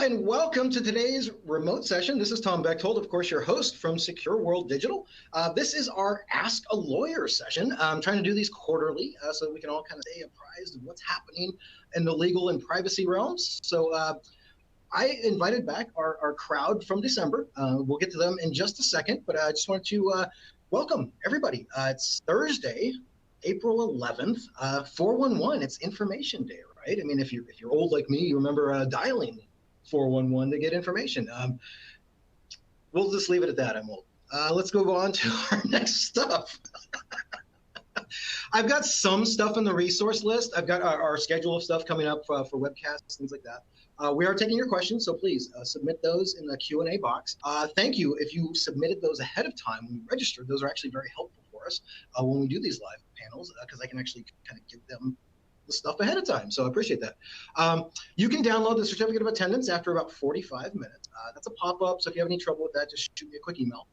and welcome to today's remote session. This is Tom Bechtold, of course, your host from SecureWorld Digital. This is our Ask a Lawyer session. I'm trying to do these quarterly so that we can all kind of stay apprised of what's happening in the legal and privacy realms. So I invited back our crowd from December. We'll get to them in just a second, but I just wanted to welcome everybody. It's Thursday, April 11th, 411. It's Information Day, right? I mean, if you're old like me, you remember dialing 411 to get information. We'll just leave it at that. I'm old. Let's go on to our next stuff. I've got some stuff in the resource list. I've got our schedule of stuff coming up for webcasts, things like that. We are taking your questions, so please submit those in the Q&A box. Thank you if you submitted those ahead of time when you registered. Those are actually very helpful for us when we do these live panels because I can actually kind of give them the stuff ahead of time. So I appreciate that. You can download the certificate of attendance after about 45 minutes. That's a pop-up, so if you have any trouble with that, just shoot me a quick email.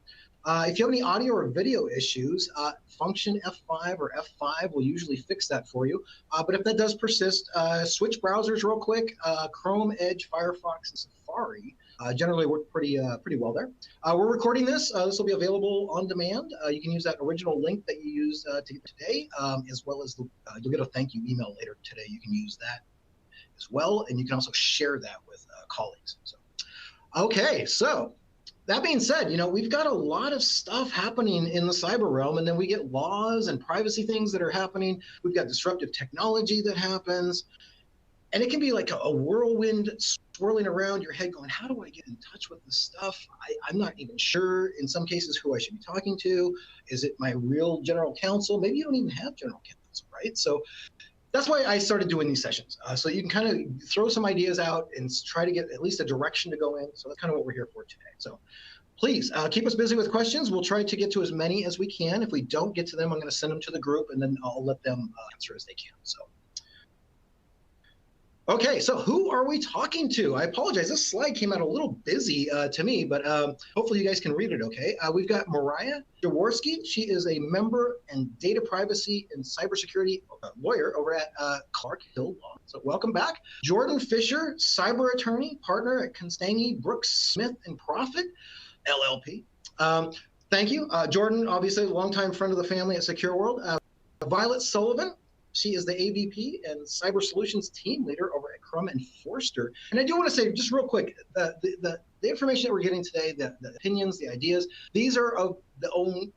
If you have any audio or video issues, function F5 or F5 will usually fix that for you. But if that does persist, switch browsers real quick. Chrome, Edge, Firefox, and Safari generally work pretty well there. We're recording this. This will be available on demand. You can use that original link that you used today, as well as you'll get a thank you email later today. You can use that as well, and you can also share that with colleagues. So, okay, so. That being said, we've got a lot of stuff happening in the cyber realm, and then we get laws and privacy things that are happening. We've got disruptive technology that happens, and it can be like a whirlwind swirling around your head going, how do I get in touch with this stuff? I'm not even sure in some cases who I should be talking to. Is it my real general counsel? Maybe you don't even have general counsel, right? So that's why I started doing these sessions. So you can kind of throw some ideas out and try to get at least a direction to go in. So that's kind of what we're here for today. So please keep us busy with questions. We'll try to get to as many as we can. If we don't get to them, I'm going to send them to the group, and then I'll let them answer as they can. So. Okay, so who are we talking to? I apologize. This slide came out a little busy to me, but hopefully you guys can read it okay. We've got Myriah Jaworski. She is a member and data privacy and cybersecurity lawyer over at Clark Hill Law. So welcome back. Jordan Fischer, cyber attorney, partner at Constangy, Brooks, Smith & Profit, LLP. Thank you. Jordan, obviously a longtime friend of the family at SecureWorld. Violet Sullivan. She is the AVP and Cyber Solutions Team Leader over at Crum & Forster. And I do want to say, just real quick, the information that we're getting today, the opinions, the ideas, these are of the own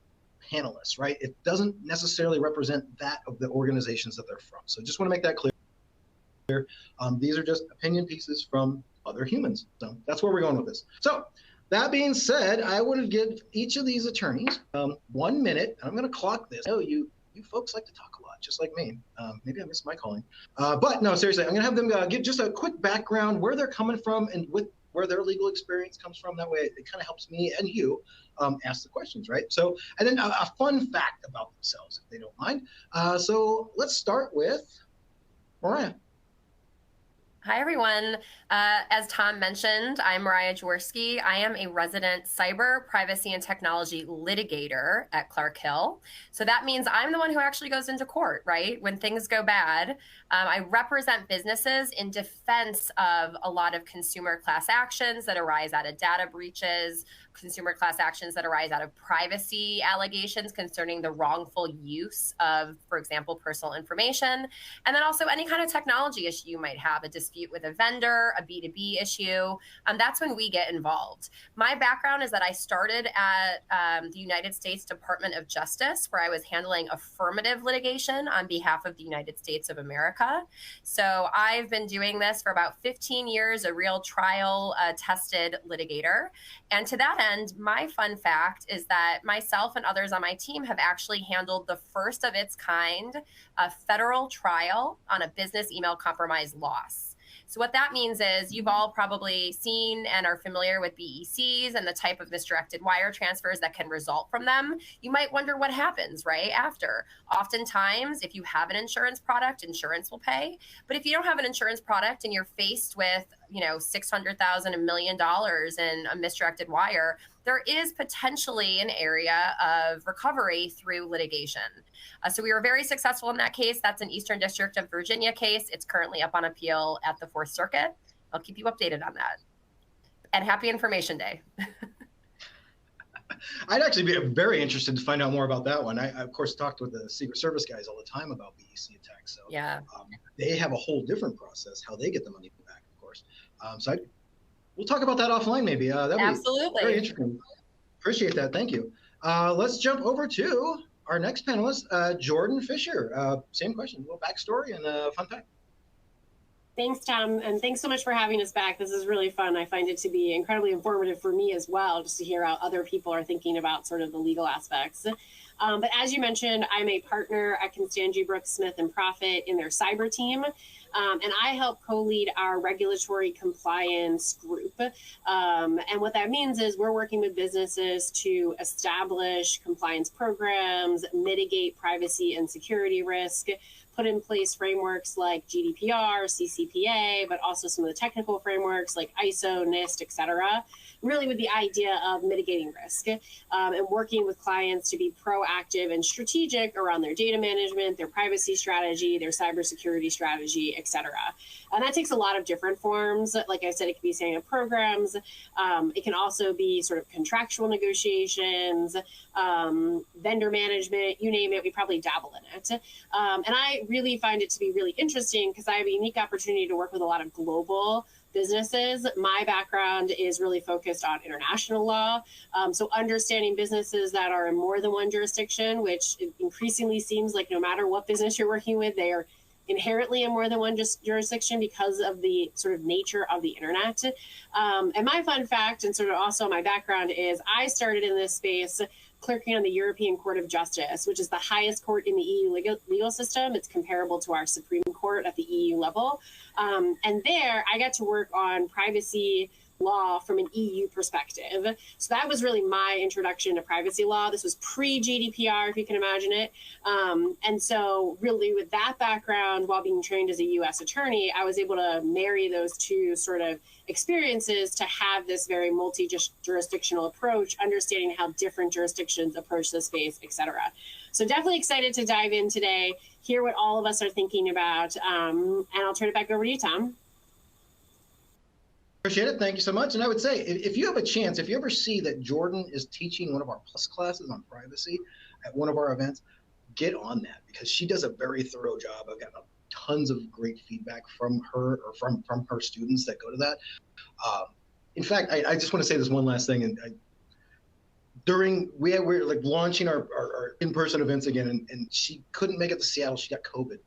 panelists, right? It doesn't necessarily represent that of the organizations that they're from. So just want to make that clear. These are just opinion pieces from other humans. So that's where we're going with this. So that being said, I want to give each of these attorneys 1 minute. And I'm going to clock this. Oh, you folks like to talk a lot, just like me. Maybe I missed my calling. But no, seriously, I'm going to have them give just a quick background, where they're coming from and where their legal experience comes from. That way it kind of helps me and you ask the questions, right? So, and then a fun fact about themselves, if they don't mind. So let's start with Myriah. Hi, everyone. As Tom mentioned, I'm Myriah Jaworski. I am a resident cyber, privacy, and technology litigator at Clark Hill. So that means I'm the one who actually goes into court, right? When things go bad, I represent businesses in defense of a lot of consumer class actions that arise out of data breaches, consumer class actions that arise out of privacy allegations concerning the wrongful use of, for example, personal information, and then also any kind of technology issue you might have, a dispute with a vendor, a B2B issue. That's when we get involved. My background is that I started at the United States Department of Justice, where I was handling affirmative litigation on behalf of the United States of America. So I've been doing this for about 15 years, a real trial tested litigator. And to that end, my fun fact is that myself and others on my team have actually handled the first of its kind federal trial on a business email compromise loss. So what that means is you've all probably seen and are familiar with BECs and the type of misdirected wire transfers that can result from them. You might wonder what happens right after. Oftentimes, if you have an insurance product, insurance will pay. But if you don't have an insurance product and you're faced with, $600,000, $1 million in a misdirected wire, there is potentially an area of recovery through litigation. So we were very successful in that case. That's an Eastern District of Virginia case. It's currently up on appeal at the Fourth Circuit. I'll keep you updated on that. And happy Information Day. I'd actually be very interested to find out more about that one. I of course, talked with the Secret Service guys all the time about BEC attacks. So yeah, they have a whole different process, how they get the money back, of course. So we'll talk about that offline maybe. That'd absolutely be very interesting. Appreciate that. Thank you. Let's jump over to our next panelist, Jordan Fischer. Same question, a little backstory and a fun fact. Thanks, Tom, and thanks so much for having us back. This is really fun. I find it to be incredibly informative for me as well, just to hear how other people are thinking about sort of the legal aspects. But as you mentioned, I'm a partner at Constangy Brooks Smith and Profit in their cyber team. And I help co-lead our regulatory compliance group. And what that means is we're working with businesses to establish compliance programs, mitigate privacy and security risk, put in place frameworks like GDPR, CCPA, but also some of the technical frameworks like ISO, NIST, et cetera, really with the idea of mitigating risk and working with clients to be proactive and strategic around their data management, their privacy strategy, their cybersecurity strategy, et cetera. And that takes a lot of different forms. Like I said, it can be setting up programs. It can also be sort of contractual negotiations, vendor management, you name it, we probably dabble in it. And I really find it to be really interesting because I have a unique opportunity to work with a lot of global businesses. My background is really focused on international law. So understanding businesses that are in more than one jurisdiction, which increasingly seems like no matter what business you're working with, they are inherently in more than one jurisdiction because of the sort of nature of the internet. And my fun fact, and sort of also my background, is I started in this space clerking on the European Court of Justice, which is the highest court in the EU legal system. It's comparable to our Supreme Court at the EU level. And there I got to work on privacy law from an EU perspective. So that was really my introduction to privacy law. This was pre-GDPR, if you can imagine it. And so really with that background, while being trained as a US attorney, I was able to marry those two sort of experiences to have this very multi-jurisdictional approach, understanding how different jurisdictions approach the space, et cetera. So definitely excited to dive in today, hear what all of us are thinking about, and I'll turn it back over to you, Tom. Appreciate it. Thank you so much. And I would say, if you have a chance, if you ever see that Jordan is teaching one of our plus classes on privacy at one of our events, get on that because she does a very thorough job. I've gotten tons of great feedback from her or from her students that go to that. In fact, I just want to say this one last thing. And we're like launching our in-person events again, and she couldn't make it to Seattle. She got COVID.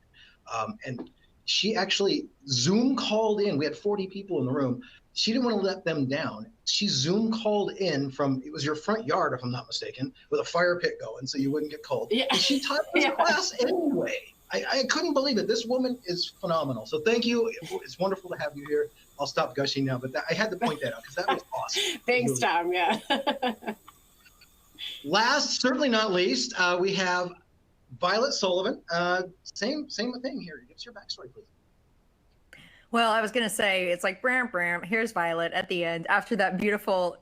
And she actually Zoom called in. We had 40 people in the room. She didn't want to let them down. She Zoom called in from, it was your front yard, if I'm not mistaken, with a fire pit going so you wouldn't get cold. Yeah. And she taught this class anyway. I couldn't believe it. This woman is phenomenal. So thank you. It's wonderful to have you here. I'll stop gushing now, but I had to point that out because that was awesome. Thanks, Tom. Yeah. Last, certainly not least, we have Violet Sullivan. Same thing here. Give us your backstory, please. Well, I was going to say, it's like, bram, bram, here's Violet at the end. After that beautiful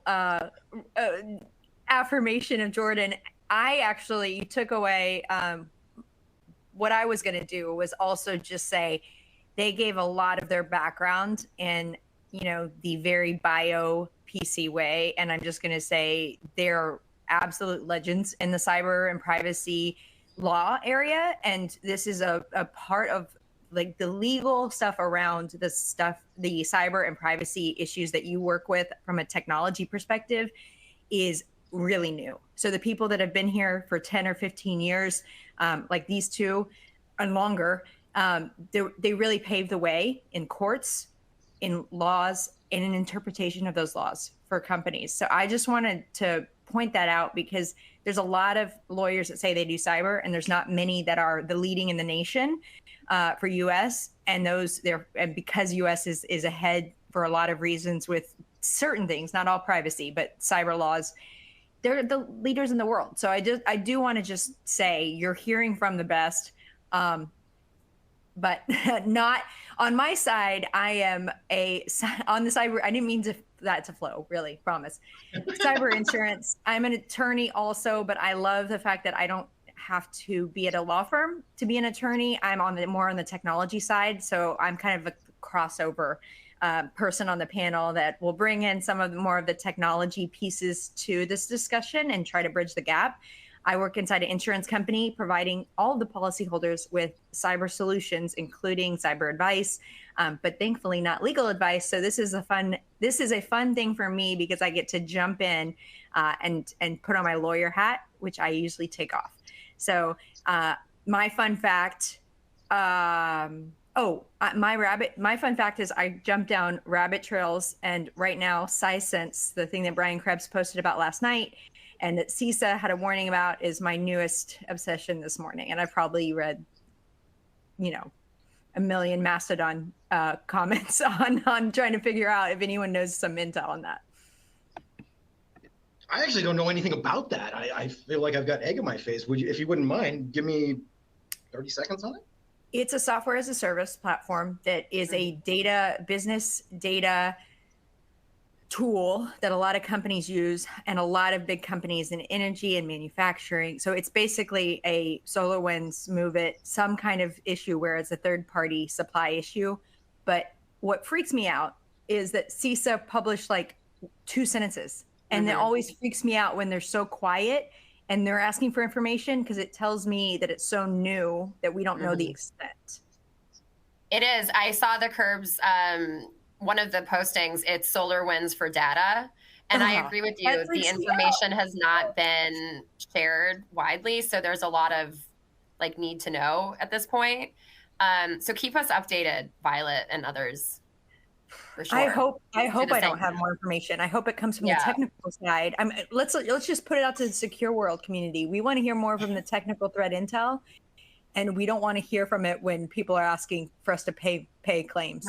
affirmation of Jordan, I actually took away what I was going to do was also just say they gave a lot of their background in, the very bio PC way. And I'm just going to say they're absolute legends in the cyber and privacy law area. And this is a part of like the legal stuff around the cyber and privacy issues that you work with from a technology perspective is really new. So the people that have been here for 10 or 15 years, like these two and longer, they really paved the way in courts, in laws, and in interpretation of those laws for companies. So I just wanted to point that out because there's a lot of lawyers that say they do cyber, and there's not many that are the leading in the nation for US. And because US is ahead for a lot of reasons with certain things, not all privacy, but cyber laws, they're the leaders in the world. So I do want to just say you're hearing from the best, but not on my side. I am on the cyber. I didn't mean that to flow, really, promise. Cyber insurance. I'm an attorney also, but I love the fact that I don't have to be at a law firm to be an attorney. I'm more on the technology side. So I'm kind of a crossover person on the panel that will bring in some of the more of the technology pieces to this discussion and try to bridge the gap. I work inside an insurance company providing all of the policyholders with cyber solutions, including cyber advice, but thankfully not legal advice. So this is a fun thing for me because I get to jump in and put on my lawyer hat, which I usually take off. So my fun fact, my fun fact is I jump down rabbit trails, and right now SciSense, the thing that Brian Krebs posted about last night, and that CISA had a warning about, is my newest obsession this morning. And I probably read, a million Mastodon comments on trying to figure out if anyone knows some intel on that. I actually don't know anything about that. I feel like I've got egg in my face. If you wouldn't mind, give me 30 seconds on it? It's a software as a service platform that is a business data tool that a lot of companies use, and a lot of big companies in energy and manufacturing. So it's basically a SolarWinds, MoveIt, some kind of issue where it's a third-party supply issue. But what freaks me out is that CISA published like 2 sentences, and it always freaks me out when they're so quiet and they're asking for information, because it tells me that it's so new that we don't know the extent. It is. I saw the Curbs, one of the postings, it's SolarWinds for data. And I agree with you. The information has not been shared widely. So there's a lot of need to know at this point. So keep us updated, Violet and others. For sure. I hope I don't have more information. I hope it comes from the technical side. Let's just put it out to the SecureWorld community. We want to hear more from the technical threat intel, and we don't want to hear from it when people are asking for us to pay claims.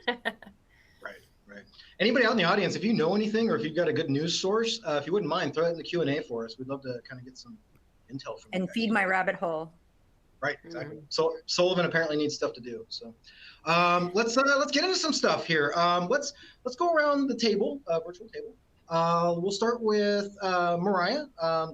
Right. Anybody out in the audience, if you know anything or if you've got a good news source, if you wouldn't mind, throw it in the Q&A for us. We'd love to kind of get some intel from you. And feed my rabbit hole. Right, exactly. So Sullivan apparently needs stuff to do. So let's get into some stuff here. Let's go around the table, virtual table. We'll start with Myriah,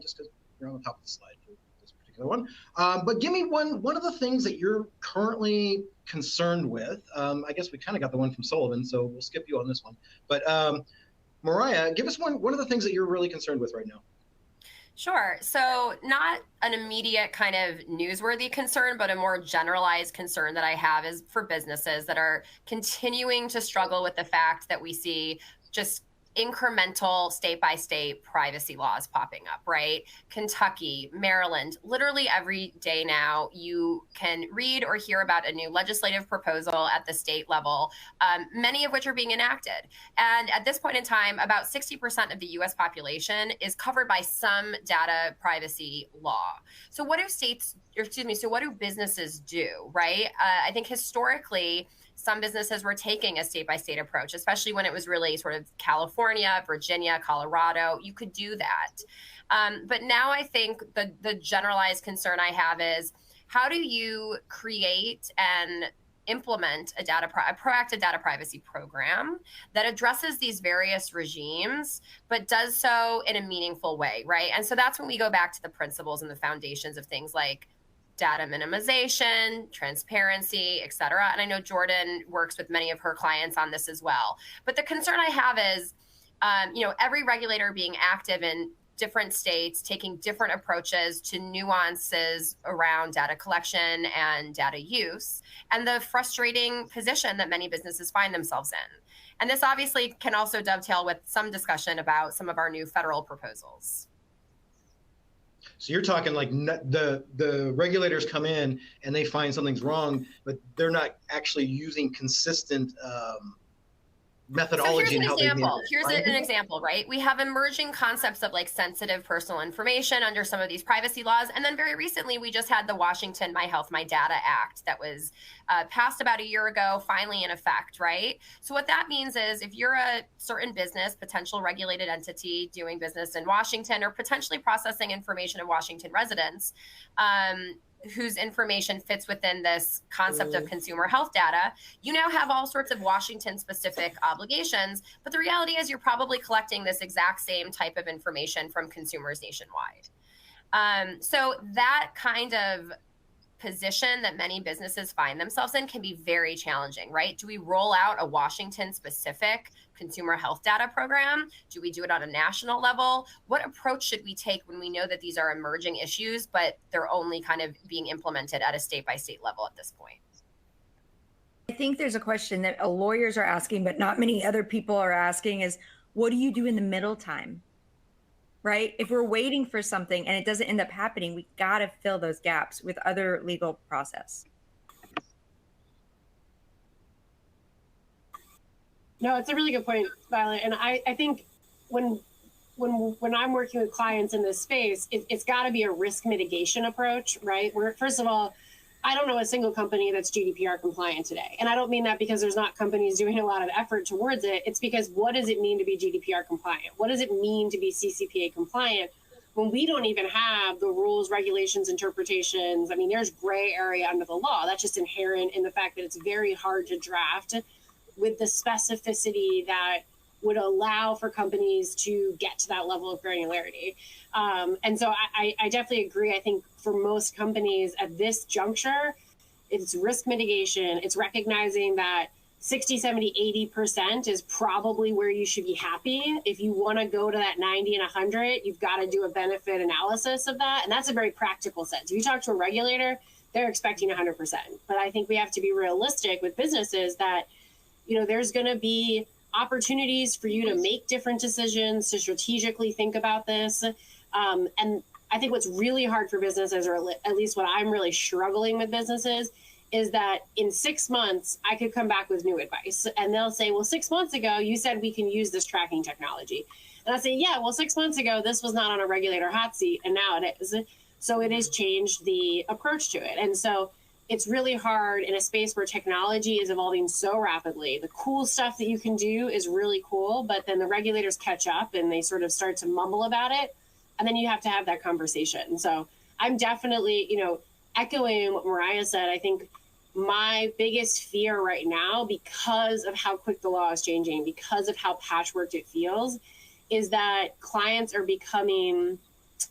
just because you're on the top of the slide for this particular one. But give me one of the things that you're currently concerned with. I guess we kind of got the one from Sullivan, so we'll skip you on this one. But Myriah, give us one of the things that you're really concerned with right now. Sure. So not an immediate kind of newsworthy concern, but a more generalized concern that I have is for businesses that are continuing to struggle with the fact that we see just incremental state-by-state privacy laws popping up, right? Kentucky, Maryland, literally every day now, you can read or hear about a new legislative proposal at the state level, many of which are being enacted. And at this point in time, about 60% of the US population is covered by some data privacy law. So what do businesses do, right? I think historically, some businesses were taking a state-by-state approach, especially when it was really sort of California, Virginia, Colorado. You could do that. But now I think the generalized concern I have is, how do you create and implement a proactive data privacy program that addresses these various regimes, but does so in a meaningful way, right? And so that's when we go back to the principles and the foundations of things like data minimization, transparency, et cetera. And I know Jordan works with many of her clients on this as well. But the concern I have is, every regulator being active in different states, taking different approaches to nuances around data collection and data use, and the frustrating position that many businesses find themselves in. And this obviously can also dovetail with some discussion about some of our new federal proposals. So you're talking like the regulators come in and they find something's wrong, but they're not actually using consistent methodology. So here's an example, right? We have emerging concepts of like sensitive personal information under some of these privacy laws. And then very recently, we just had the Washington My Health, My Data Act that was passed about a year ago, finally in effect, right? So what that means is if you're a certain business, potential regulated entity doing business in Washington or potentially processing information of Washington residents, whose information fits within this concept of consumer health data, you now have all sorts of Washington-specific obligations. But the reality is you're probably collecting this exact same type of information from consumers nationwide. So that kind of position that many businesses find themselves in can be very challenging, right? Do we roll out a Washington specific consumer health data program? Do we do it on a national level? What approach should we take when we know that these are emerging issues, but they're only kind of being implemented at a state by state level at this point? I think there's a question that lawyers are asking, but not many other people are asking is, what do you do in the middle time? Right? If we're waiting for something and it doesn't end up happening, we got to fill those gaps with other legal process. No, it's a really good point, Violet. And I think when I'm working with clients in this space, it's got to be a risk mitigation approach, right? Where, first of all, I don't know a single company that's GDPR compliant today. And I don't mean that because there's not companies doing a lot of effort towards it. It's because what does it mean to be GDPR compliant? What does it mean to be CCPA compliant when we don't even have the rules, regulations, interpretations? I mean, there's gray area under the law. That's just inherent in the fact that it's very hard to draft with the specificity that would allow for companies to get to that level of granularity. And so I definitely agree. I think for most companies at this juncture, it's risk mitigation. It's recognizing that 60, 70, 80% is probably where you should be happy. If you want to go to that 90 and 100, you've got to do a benefit analysis of that. And that's a very practical sense. If you talk to a regulator, they're expecting 100%. But I think we have to be realistic with businesses that, you know, there's going to be opportunities for you to make different decisions, to strategically think about this. And I think what's really hard for businesses, or at least what I'm really struggling with businesses, is that in 6 months, I could come back with new advice. And they'll say, well, 6 months ago, you said we can use this tracking technology. And I say, yeah, well, 6 months ago, this was not on a regulator hot seat, and now it is. So it has changed the approach to it. And so it's really hard in a space where technology is evolving so rapidly. The cool stuff that you can do is really cool, but then the regulators catch up and they sort of start to mumble about it. And then you have to have that conversation. So I'm definitely, you know, echoing what Myriah said. I think my biggest fear right now, because of how quick the law is changing, because of how patchworked it feels, is that clients are becoming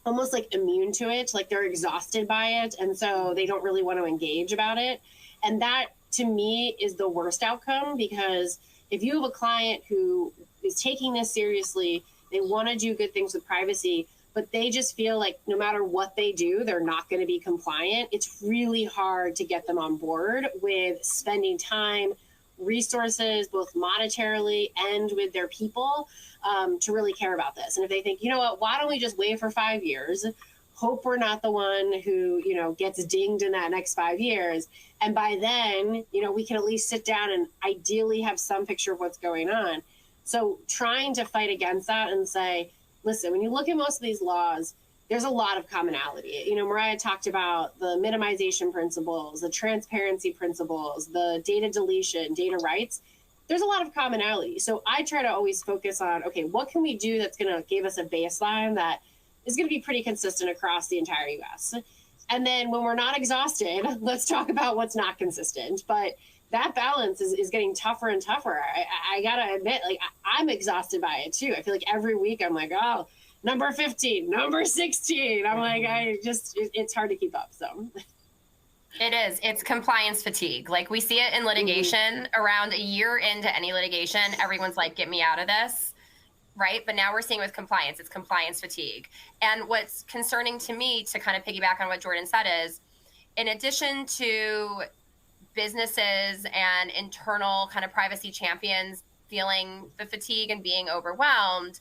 almost like immune to it, like they're exhausted by it. And so they don't really want to engage about it. And that to me is the worst outcome, because if you have a client who is taking this seriously, they want to do good things with privacy, but they just feel like no matter what they do, they're not going to be compliant. It's really hard to get them on board with spending time, resources, both monetarily and with their people, to really care about this. And if they think, you know what, why don't we just wait for 5 years, hope we're not the one who, you know, gets dinged in that next 5 years. And by then, you know, we can at least sit down and ideally have some picture of what's going on. So trying to fight against that and say, listen, when you look at most of these laws, there's a lot of commonality. You know, Myriah talked about the minimization principles, the transparency principles, the data deletion, data rights. There's a lot of commonality. So I try to always focus on, okay, what can we do that's going to give us a baseline that is going to be pretty consistent across the entire US? And then when we're not exhausted, let's talk about what's not consistent. But that balance is getting tougher and tougher. I got to admit, like, I'm exhausted by it too. I feel like every week I'm like, oh, number 15, number 16. I'm like, it's hard to keep up. So it is. It's compliance fatigue. Like we see it in litigation. Around a year into any litigation, everyone's like, get me out of this. Right. But now we're seeing with compliance, it's compliance fatigue. And what's concerning to me, to kind of piggyback on what Jordan said, is in addition to businesses and internal kind of privacy champions feeling the fatigue and being overwhelmed,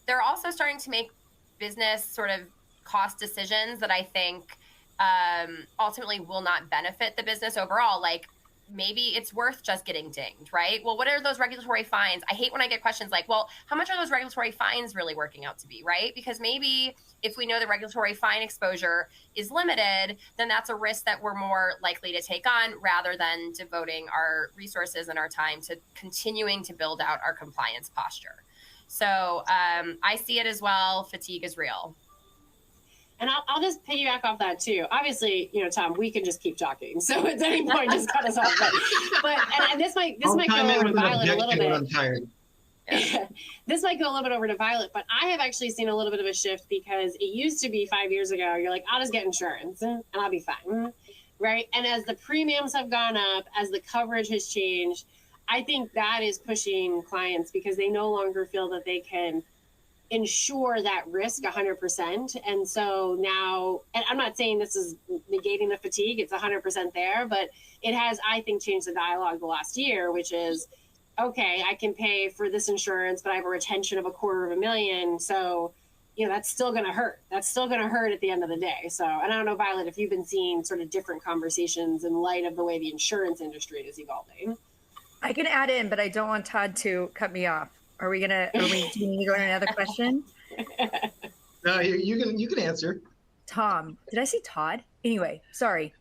they're also starting to make business sort of cost decisions that I think ultimately will not benefit the business overall. Like maybe it's worth just getting dinged, right? Well, what are those regulatory fines? I hate when I get questions like, well, how much are those regulatory fines really working out to be, right? Because maybe if we know the regulatory fine exposure is limited, then that's a risk that we're more likely to take on rather than devoting our resources and our time to continuing to build out our compliance posture. So I see it as well. Fatigue is real. And I'll just piggyback off that too. Obviously, you know, Tom, we can just keep talking. So at any point, just cut us off. But and this might go over to Violet a little bit. I'm tired. This might go a little bit over to Violet, but I have actually seen a little bit of a shift, because it used to be 5 years ago, you're like, I'll just get insurance and I'll be fine. right? And as the premiums have gone up, as the coverage has changed, I think that is pushing clients because they no longer feel that they can insure that risk 100%. And so now, and I'm not saying this is negating the fatigue, it's 100% there, but it has, I think, changed the dialogue the last year, which is, okay, I can pay for this insurance, but I have a retention of $250,000. So, you know, that's still going to hurt. That's still going to hurt at the end of the day. So, and I don't know, Violet, if you've been seeing sort of different conversations in light of the way the insurance industry is evolving. I can add in, but I don't want Todd to cut me off. Do we need to go to another question? No, you can answer. Tom, did I say Todd? Anyway, sorry.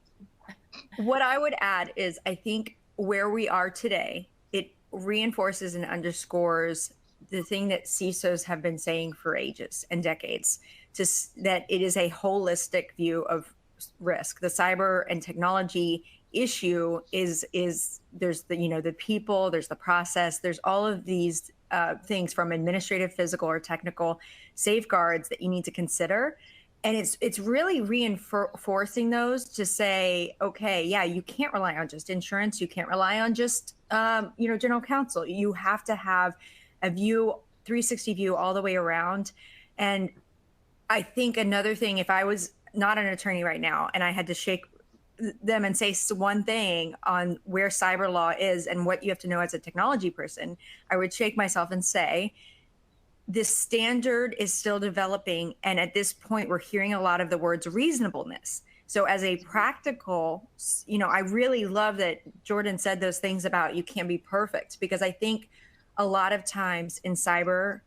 What I would add is I think where we are today, it reinforces and underscores the thing that CISOs have been saying for ages and decades, that it is a holistic view of risk. The cyber and technology issue is there's the people, there's the process, there's all of these things from administrative, physical, or technical safeguards that you need to consider. And it's really reinforcing those to say, okay, yeah, you can't rely on just insurance. You can't rely on just, general counsel. You have to have a 360 view all the way around. And I think another thing, if I was not an attorney right now and I had to shake them and say one thing on where cyber law is and what you have to know as a technology person, I would shake myself and say, this standard is still developing. And at this point, we're hearing a lot of the words reasonableness. So as a practical, I really love that Jordan said those things about you can't be perfect, because I think a lot of times in cyber,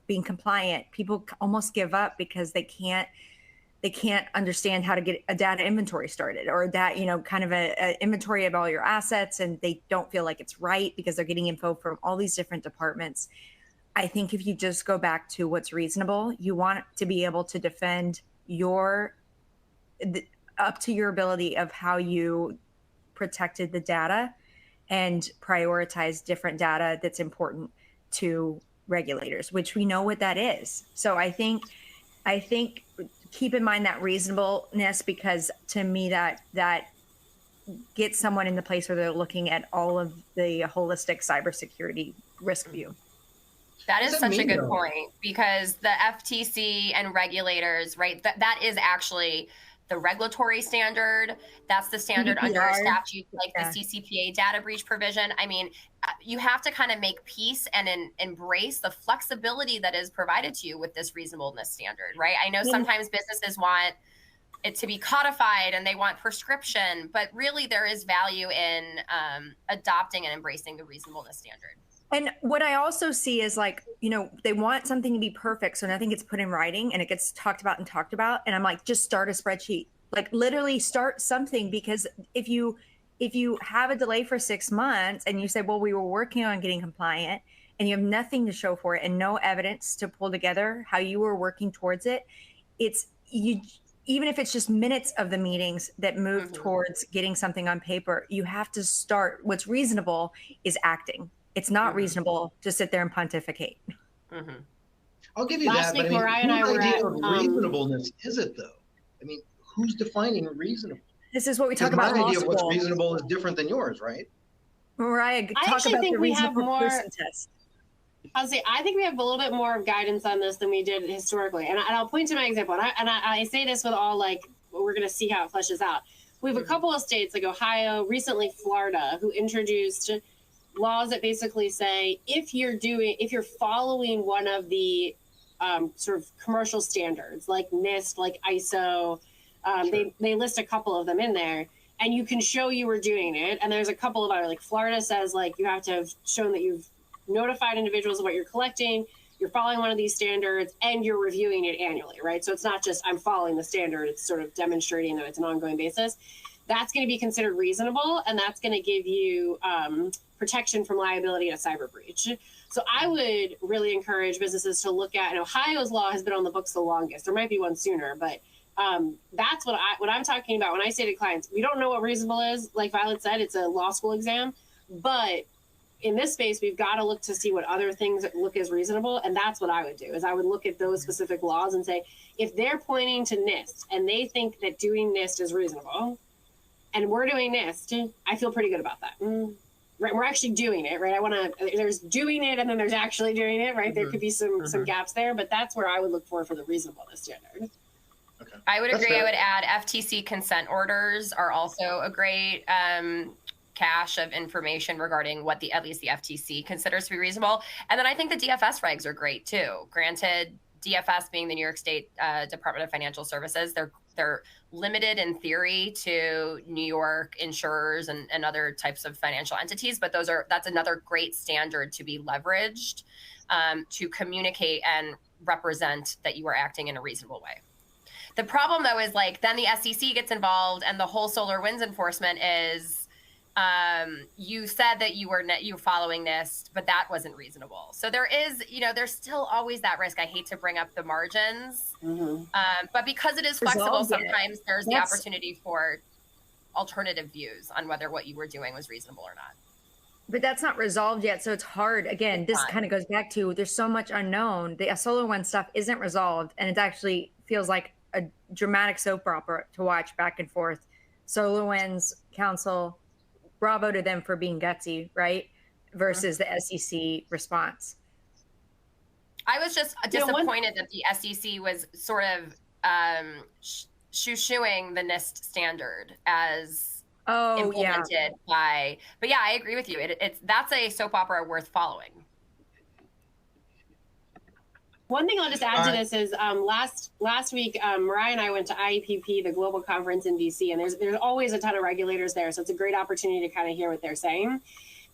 being compliant, people almost give up because they can't understand how to get a data inventory started, or that, kind of a inventory of all your assets, and they don't feel like it's right because they're getting info from all these different departments. I think if you just go back to what's reasonable, you want to be able to defend up to your ability of how you protected the data and prioritize different data that's important to regulators, which we know what that is. So I think keep in mind that reasonableness, because to me that gets someone in the place where they're looking at all of the holistic cybersecurity risk view. That is such a good point, because the FTC and regulators, right, that is actually the regulatory standard. That's the standard under a statute like the CCPA data breach provision. I mean, you have to kind of make peace and embrace the flexibility that is provided to you with this reasonableness standard, right? I know sometimes businesses want it to be codified and they want prescription, but really there is value in adopting and embracing the reasonableness standard. And what I also see is they want something to be perfect, so nothing gets put in writing and it gets talked about. And I'm like, just start a spreadsheet, literally start something, because if you have a delay for 6 months and you say, well, we were working on getting compliant, and you have nothing to show for it and no evidence to pull together how you were working towards it, even if it's just minutes of the meetings that move towards getting something on paper, you have to start. What's reasonable is acting. It's not reasonable to sit there and pontificate. I'll give you that, but Myriah and I were at reasonableness is it though? I mean, who's defining reasonable? This is what we talk about. My idea of what's reasonable is different than yours, right? Myriah, talk about the reasonable person test. I'll say, I think we have a little bit more guidance on this than we did historically. And I'll point to my example. And I say this with all we're going to see how it fleshes out. We have a couple of states like Ohio, recently Florida, who introduced laws that basically say if you're following one of the sort of commercial standards like NIST, like ISO, they list a couple of them in there, and you can show you were doing it. And there's a couple of other, Florida says you have to have shown that you've notified individuals of what you're collecting, you're following one of these standards, and you're reviewing it annually, right? So it's not just I'm following the standard, it's sort of demonstrating that it's an ongoing basis. That's going to be considered reasonable, and that's going to give you protection from liability in a cyber breach. So I would really encourage businesses to look at, and Ohio's law has been on the books the longest. There might be one sooner, but that's what I'm talking about when I say to clients, we don't know what reasonable is. Like Violet said, it's a law school exam, but in this space, we've got to look to see what other things look as reasonable. And that's what I would do, is I would look at those specific laws and say, if they're pointing to NIST and they think that doing NIST is reasonable, and we're doing NIST, I feel pretty good about that. Right, we're actually doing it, right? There's doing it and then there's actually doing it, right? There could be some gaps there, but that's where I would look for the reasonableness standard. Okay. I would agree. I would add FTC consent orders are also a great cache of information regarding what at least the FTC considers to be reasonable. And then I think the DFS regs are great too. Granted, DFS being the New York State Department of Financial Services, they're limited in theory to New York insurers and other types of financial entities, but that's another great standard to be leveraged to communicate and represent that you are acting in a reasonable way. The problem though is then the SEC gets involved and the whole solar winds enforcement is you said that you were following this, but that wasn't reasonable. So there is, there's still always that risk. I hate to bring up the margins, but because it is flexible, sometimes there's the opportunity for alternative views on whether what you were doing was reasonable or not. But that's not resolved yet. So it's hard. Again, this kind of goes back to there's so much unknown. The SolarWinds stuff isn't resolved. And it actually feels like a dramatic soap opera to watch back and forth. SolarWinds Council, bravo to them for being gutsy, right? Versus the SEC response. I was just disappointed that the SEC was sort of shoo-shooing the NIST standard as implemented by. But yeah, I agree with you. That's a soap opera worth following. One thing I'll just add to this is last week, Myriah and I went to IEPP, the global conference in DC, and there's always a ton of regulators there. So it's a great opportunity to kind of hear what they're saying.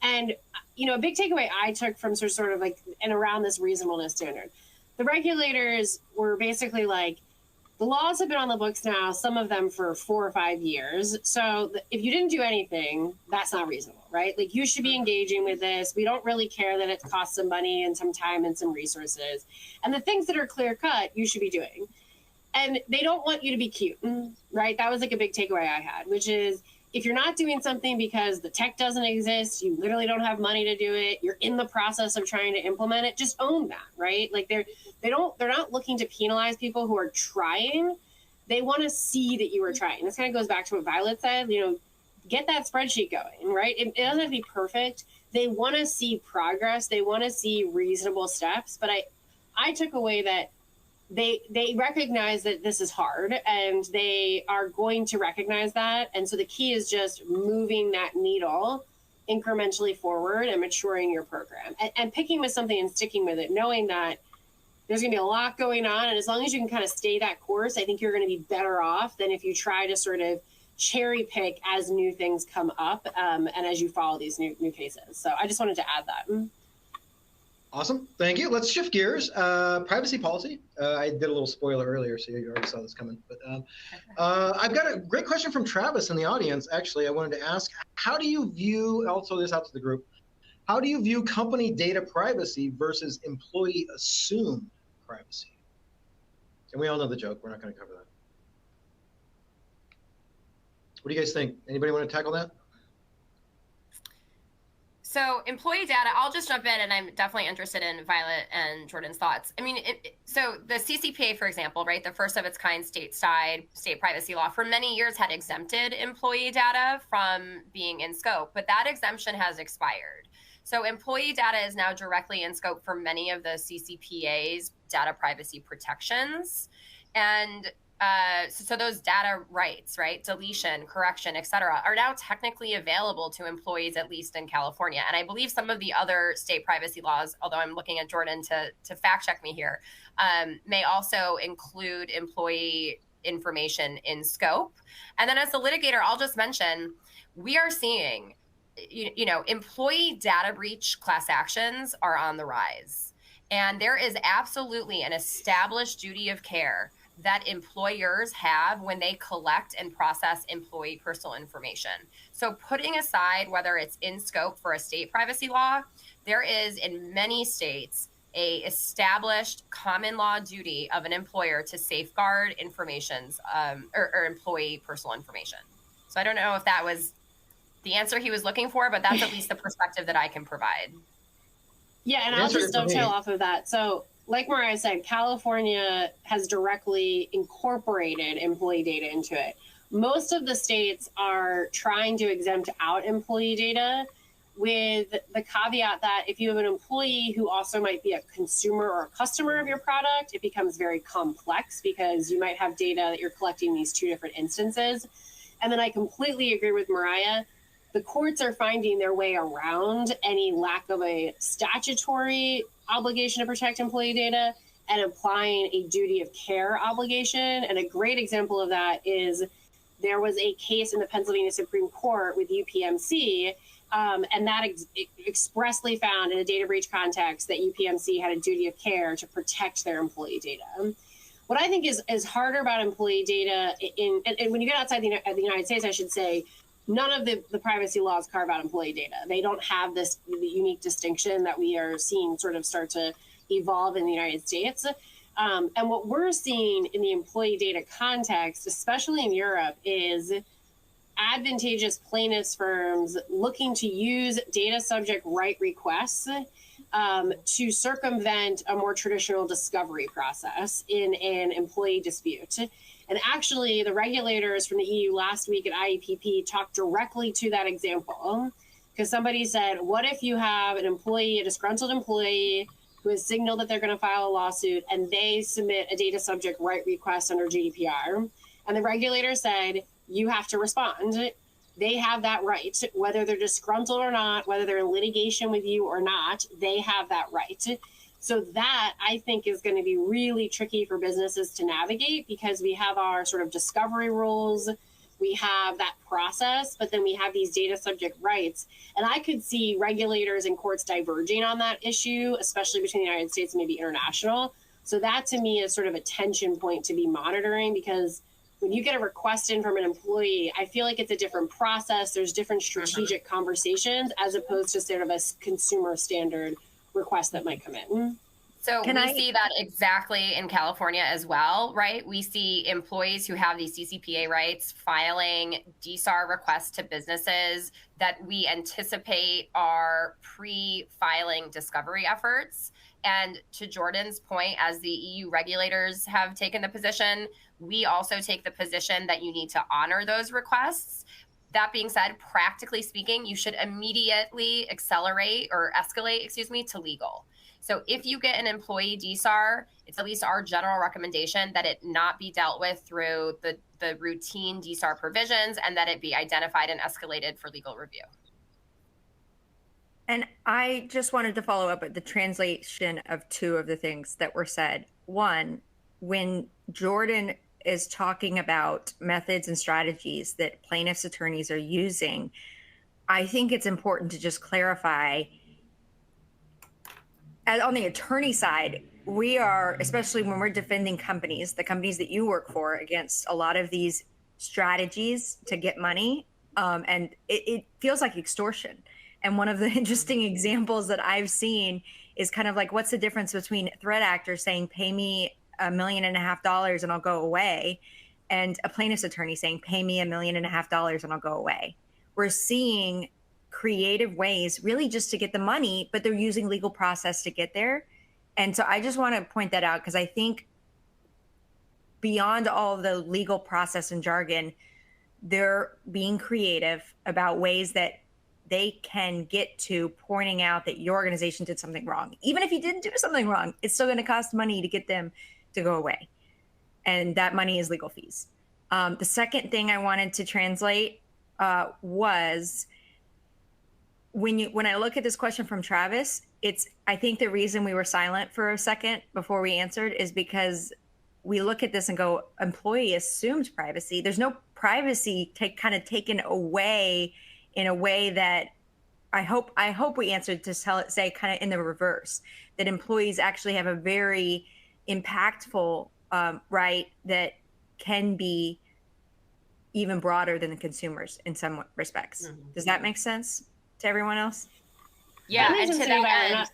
And, a big takeaway I took from sort of and around this reasonableness standard, the regulators were basically the laws have been on the books now, some of them for 4 or 5 years. So if you didn't do anything, that's not reasonable, right? You should be engaging with this. We don't really care that it costs some money and some time and some resources. And the things that are clear cut, you should be doing. And they don't want you to be cute, right? That was a big takeaway I had, which is if you're not doing something because the tech doesn't exist, you literally don't have money to do it, you're in the process of trying to implement it, just own that, right? They're not looking to penalize people who are trying. They want to see that you are trying. This kind of goes back to what Violet said, get that spreadsheet going, right? It doesn't have to be perfect. They want to see progress. They want to see reasonable steps. But I took away that they recognize that this is hard and they are going to recognize that. And so the key is just moving that needle incrementally forward and maturing your program and picking with something and sticking with it, knowing that there's going to be a lot going on. And as long as you can kind of stay that course, I think you're going to be better off than if you try to sort of cherry pick as new things come up and as you follow these new cases. So I just wanted to add that. Awesome. Thank you. Let's shift gears. Privacy policy. I did a little spoiler earlier, so you already saw this coming. But I've got a great question from Travis in the audience. Actually, I wanted to ask, how do you view, I'll throw this out to the group, how do you view company data privacy versus employee assumed privacy? And we all know the joke. We're not going to cover that. What do you guys think? Anybody want to tackle that? So employee data, I'll just jump in, and I'm definitely interested in Violet and Jordan's thoughts. I mean, so the CCPA, for example, right, the first of its kind stateside state privacy law for many years had exempted employee data from being in scope, but that exemption has expired. So employee data is now directly in scope for many of the CCPA's data privacy protections. And so those data rights, right, deletion, correction, et cetera, are now technically available to employees, at least in California. And I believe some of the other state privacy laws, although I'm looking at Jordan to fact check me here, may also include employee information in scope. And then as a litigator, I'll just mention, we are seeing, employee data breach class actions are on the rise. And there is absolutely an established duty of care that employers have when they collect and process employee personal information. So putting aside whether it's in scope for a state privacy law, there is in many states a established common law duty of an employer to safeguard informations or employee personal information. So I don't know if that was the answer he was looking for, but that's at least the perspective that I can provide. Yeah, and I'll just dovetail off of that. So like Myriah said, California has directly incorporated employee data into it. Most of the states are trying to exempt out employee data, with the caveat that if you have an employee who also might be a consumer or a customer of your product, it becomes very complex because you might have data that you're collecting in these two different instances. And then I completely agree with Myriah. The courts are finding their way around any lack of a statutory obligation to protect employee data and applying a duty of care obligation. And a great example of that is there was a case in the Pennsylvania Supreme Court with UPMC, and that expressly found in a data breach context that UPMC had a duty of care to protect their employee data. What I think is harder about employee data, and when you get outside the United States, I should say, none of the privacy laws carve out employee data. They don't have this unique distinction that we are seeing sort of start to evolve in the United States. And what we're seeing in the employee data context, especially in Europe, is advantageous plaintiffs firms looking to use data subject right requests to circumvent a more traditional discovery process in an employee dispute. And actually, the regulators from the EU last week at IEPP talked directly to that example, because somebody said, what if you have an employee, a disgruntled employee, who has signaled that they're going to file a lawsuit, and they submit a data subject right request under GDPR? And the regulator said, you have to respond. They have that right, whether they're disgruntled or not, whether they're in litigation with you or not, they have that right. So that, I think, is going to be really tricky for businesses to navigate, because we have our sort of discovery rules, we have that process, but then we have these data subject rights. And I could see regulators and courts diverging on that issue, especially between the United States and maybe international. So that, to me, is sort of a tension point to be monitoring, because when you get a request in from an employee, I feel like it's a different process. There's different strategic conversations as opposed to sort of a consumer standard request that might come in. So we see that exactly in California as well, right? We see employees who have these CCPA rights filing DSAR requests to businesses that we anticipate are pre-filing discovery efforts. And to Jordan's point, as the EU regulators have taken the position, we also take the position that you need to honor those requests. That being said, practically speaking, you should immediately escalate to legal. So if you get an employee DSAR, it's at least our general recommendation that it not be dealt with through the routine DSAR provisions, and that it be identified and escalated for legal review. And I just wanted to follow up with the translation of two of the things that were said. One, when Jordan is talking about methods and strategies that plaintiffs' attorneys are using, I think it's important to just clarify. And on the attorney side, we are, especially when we're defending companies, the companies that you work for, against a lot of these strategies to get money, and it feels like extortion. And one of the interesting examples that I've seen is kind of like, what's the difference between a threat actor saying, pay me $1.5 million and I'll go away, and a plaintiff's attorney saying, pay me $1.5 million and I'll go away? We're seeing creative ways really just to get the money, but they're using legal process to get there. And so I just want to point that out, because I think beyond all the legal process and jargon, they're being creative about ways that they can get to pointing out that your organization did something wrong. Even if you didn't do something wrong, it's still going to cost money to get them to go away. And that money is legal fees. The second thing I wanted to translate was, when I look at this question from Travis, I think the reason we were silent for a second before we answered is because we look at this and go, employee assumed privacy. There's no privacy kind of taken away in a way that I hope we answered to say kind of in the reverse, that employees actually have a very impactful right that can be even broader than the consumers in some respects. Mm-hmm. Does that make sense to everyone else? Yeah, and to that end,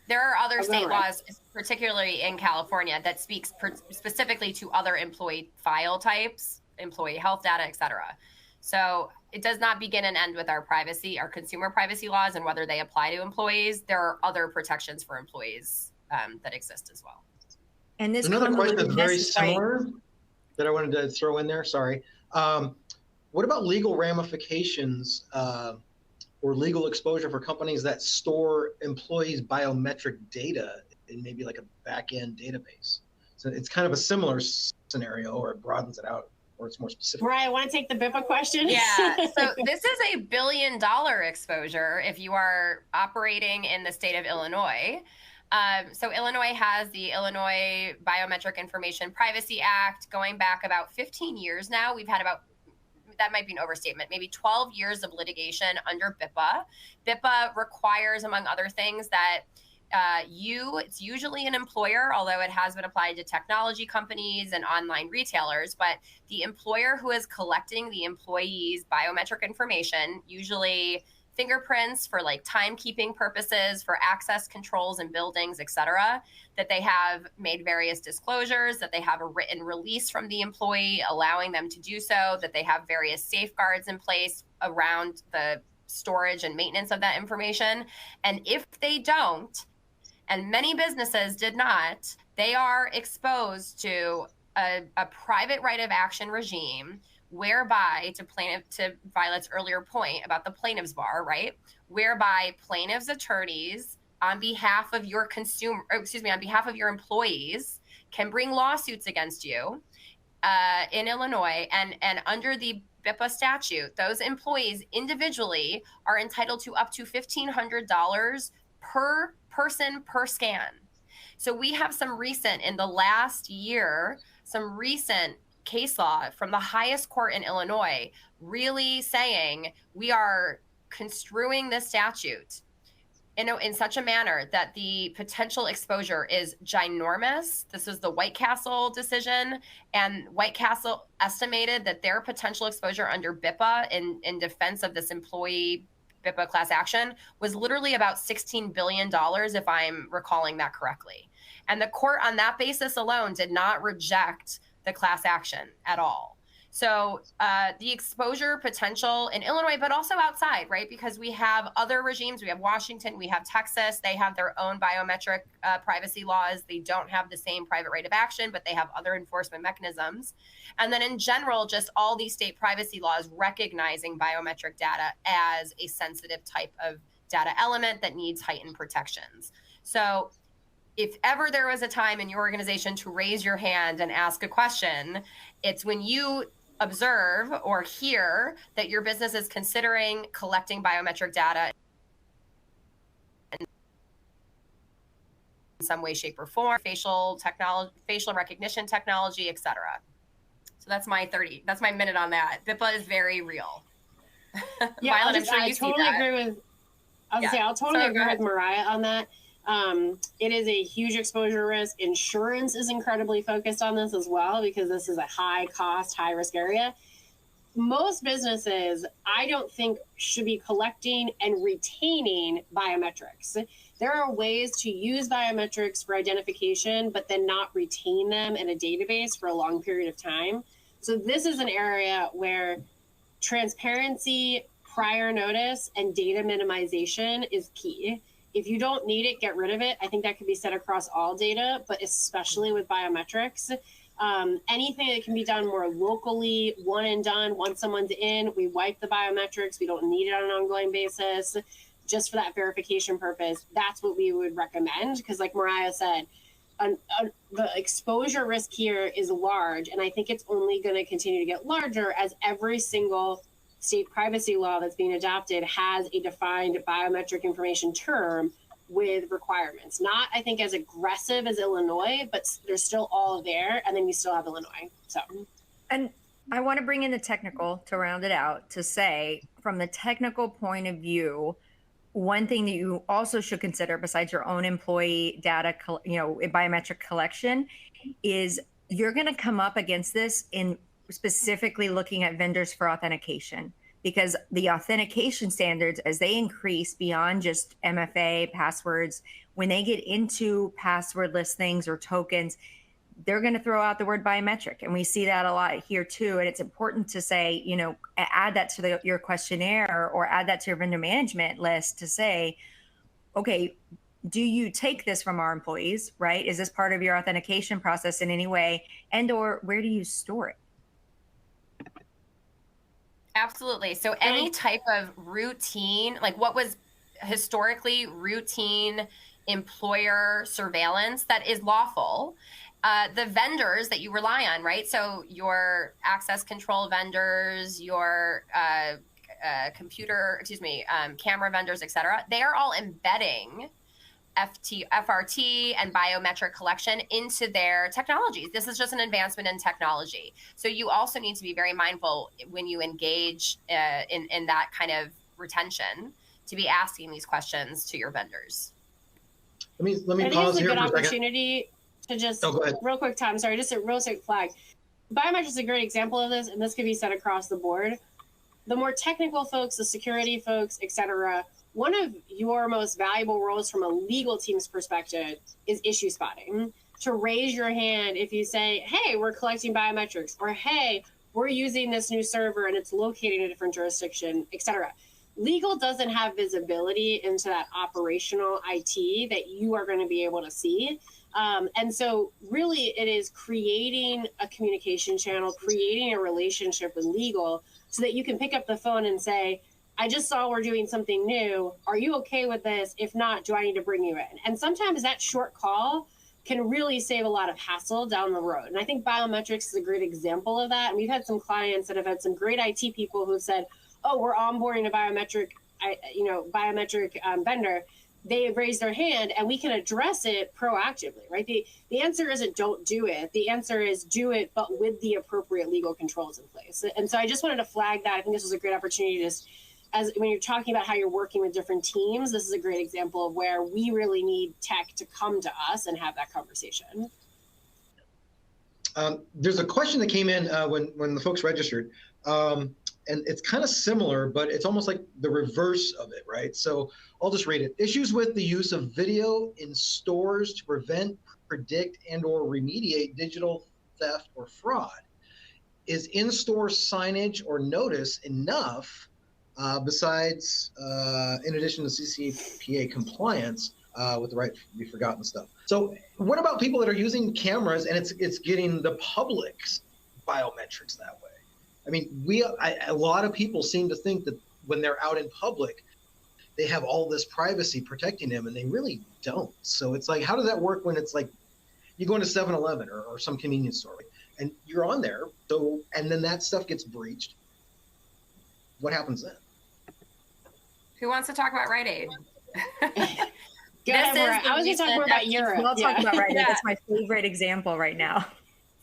there are other state laws, particularly in California, that speaks specifically to other employee file types, employee health data, et cetera. So it does not begin and end with our consumer privacy laws and whether they apply to employees. There are other protections for employees that exist as well. And this another question that's very similar that I wanted to throw in there. Sorry. What about legal ramifications or legal exposure for companies that store employees' biometric data in maybe like a back-end database? So it's kind of a similar scenario, or it broadens it out, or it's more specific. Mariah, I want to take the BIPA question. Yeah, so this is a $1 billion exposure if you are operating in the state of Illinois. So Illinois has the Illinois Biometric Information Privacy Act going back about 15 years now. We've had about, that might be an overstatement, maybe 12 years of litigation under BIPA. BIPA requires, among other things, that it's usually an employer, although it has been applied to technology companies and online retailers, but the employer who is collecting the employee's biometric information, usually fingerprints for like timekeeping purposes, for access controls in buildings, et cetera, that they have made various disclosures, that they have a written release from the employee allowing them to do so, that they have various safeguards in place around the storage and maintenance of that information. And if they don't, and many businesses did not, they are exposed to a private right of action regime whereby, to Violet's earlier point about the plaintiff's bar, right? Whereby plaintiff's attorneys on behalf of your on behalf of your employees can bring lawsuits against you in Illinois. And under the BIPA statute, those employees individually are entitled to up to $1,500 per person per scan. So we have in the last year, some recent case law from the highest court in Illinois really saying we are construing this statute in such a manner that the potential exposure is ginormous. This is the White Castle decision, and White Castle estimated that their potential exposure under BIPA in defense of this employee BIPA class action was literally about $16 billion, if I'm recalling that correctly. And the court on that basis alone did not reject the class action at all. So the exposure potential in Illinois, but also outside, right? Because we have other regimes. We have Washington, we have Texas. They have their own biometric privacy laws. They don't have the same private right of action, but they have other enforcement mechanisms. And then in general, just all these state privacy laws recognizing biometric data as a sensitive type of data element that needs heightened protections. So if ever there was a time in your organization to raise your hand and ask a question, it's when you observe or hear that your business is considering collecting biometric data in some way, shape, or form, facial recognition technology, et cetera. So that's my minute on that. BIPA is very real. Yeah, Violet, I totally agree with. I'll totally agree with Myriah on that. It is a huge exposure risk. Insurance is incredibly focused on this as well, because this is a high cost, high risk area. Most businesses, I don't think, should be collecting and retaining biometrics. There are ways to use biometrics for identification, but then not retain them in a database for a long period of time. So this is an area where transparency, prior notice, and data minimization is key. If you don't need it, get rid of it. I think that can be said across all data, but especially with biometrics. Anything that can be done more locally, one and done, once someone's in, we wipe the biometrics. We don't need it on an ongoing basis, just for that verification purpose. That's what we would recommend, because like Myriah said, the exposure risk here is large, and I think it's only going to continue to get larger as every single state privacy law that's being adopted has a defined biometric information term with requirements. Not, I think, as aggressive as Illinois, but they're still all there. And then you still have Illinois. So, and I want to bring in the technical to round it out, to say, from the technical point of view, one thing that you also should consider besides your own employee data, biometric collection, is you're going to come up against this in specifically looking at vendors for authentication, because the authentication standards, as they increase beyond just MFA passwords, when they get into passwordless things or tokens, they're going to throw out the word biometric. And we see that a lot here too. And it's important to say, add that to your questionnaire or add that to your vendor management list to say, okay, do you take this from our employees, right? Is this part of your authentication process in any way? And or where do you store it? Absolutely. So any type of routine, like what was historically routine employer surveillance that is lawful, the vendors that you rely on, right? So your access control vendors, your camera vendors, et cetera, they are all embedding FRT and biometric collection into their technologies. This is just an advancement in technology. So you also need to be very mindful when you engage in that kind of retention to be asking these questions to your vendors. Let me pause here for a second. I think it's a good opportunity to just, real quick, Tom, sorry, just a real quick flag. Biometrics is a great example of this, and this could be said across the board. The more technical folks, the security folks, et cetera, one of your most valuable roles from a legal team's perspective is issue spotting. To raise your hand if you say, hey, we're collecting biometrics, or hey, we're using this new server and it's located in a different jurisdiction, et cetera. Legal doesn't have visibility into that operational IT that you are going to be able to see. And so really it is creating a communication channel, creating a relationship with legal so that you can pick up the phone and say, I just saw we're doing something new. Are you okay with this? If not, do I need to bring you in? And sometimes that short call can really save a lot of hassle down the road. And I think biometrics is a great example of that. And we've had some clients that have had some great IT people who said, oh, we're onboarding a biometric vendor. They have raised their hand and we can address it proactively, right? The answer isn't don't do it. The answer is do it, but with the appropriate legal controls in place. And so I just wanted to flag that. I think this was a great opportunity to just, as when you're talking about how you're working with different teams, this is a great example of where we really need tech to come to us and have that conversation. There's a question that came in when the folks registered, and it's kind of similar, but it's almost like the reverse of it, right? So I'll just read it. Issues with the use of video in stores to prevent, predict, and/or remediate digital theft or fraud. Is in-store signage or notice enough? Besides, in addition to CCPA compliance with the right to be forgotten stuff. So what about people that are using cameras and it's getting the public's biometrics that way? I mean, a lot of people seem to think that when they're out in public, they have all this privacy protecting them, and they really don't. So it's like, how does that work when it's like you go into 7-Eleven or some convenience store and you're on there, and then that stuff gets breached? What happens then? Who wants to talk about Rite Aid? I was going to talk more about Europe. We'll talk about Rite Aid. That's my favorite example right now.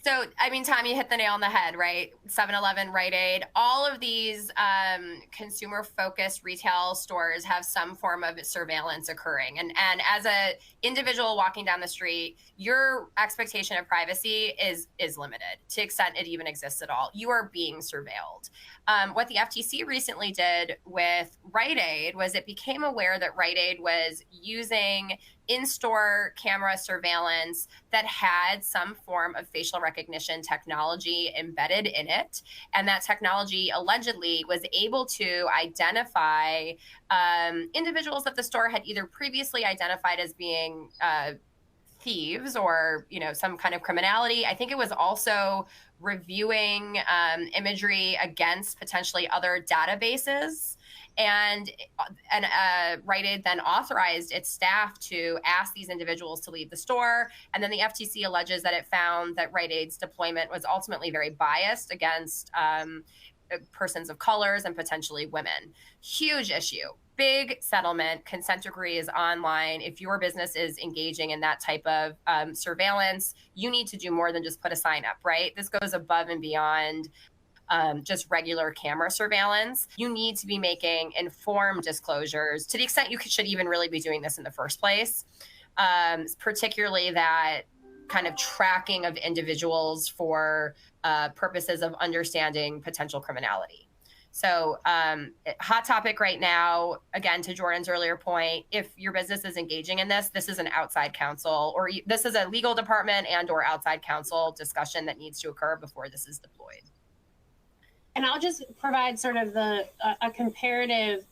So, I mean, Tom, you hit the nail on the head, right? 7-Eleven, Rite Aid, all of these consumer-focused retail stores have some form of surveillance occurring. And as an individual walking down the street, your expectation of privacy is limited to the extent it even exists at all. You are being surveilled. What the FTC recently did with Rite Aid was it became aware that Rite Aid was using in-store camera surveillance that had some form of facial recognition technology embedded in it. And that technology allegedly was able to identify individuals that the store had either previously identified as being thieves or, some kind of criminality. I think it was also reviewing imagery against potentially other databases. And Rite Aid then authorized its staff to ask these individuals to leave the store. And then the FTC alleges that it found that Rite Aid's deployment was ultimately very biased against persons of colors and potentially women. Huge issue. Big settlement. Consent decree is online. If your business is engaging in that type of surveillance, you need to do more than just put a sign up, right? This goes above and beyond just regular camera surveillance. You need to be making informed disclosures to the extent you should even really be doing this in the first place, particularly that kind of tracking of individuals for purposes of understanding potential criminality. So hot topic right now, again, to Jordan's earlier point, if your business is engaging in this, this is an outside counsel, or this is a legal department and or outside counsel discussion that needs to occur before this is deployed. And I'll just provide sort of a comparative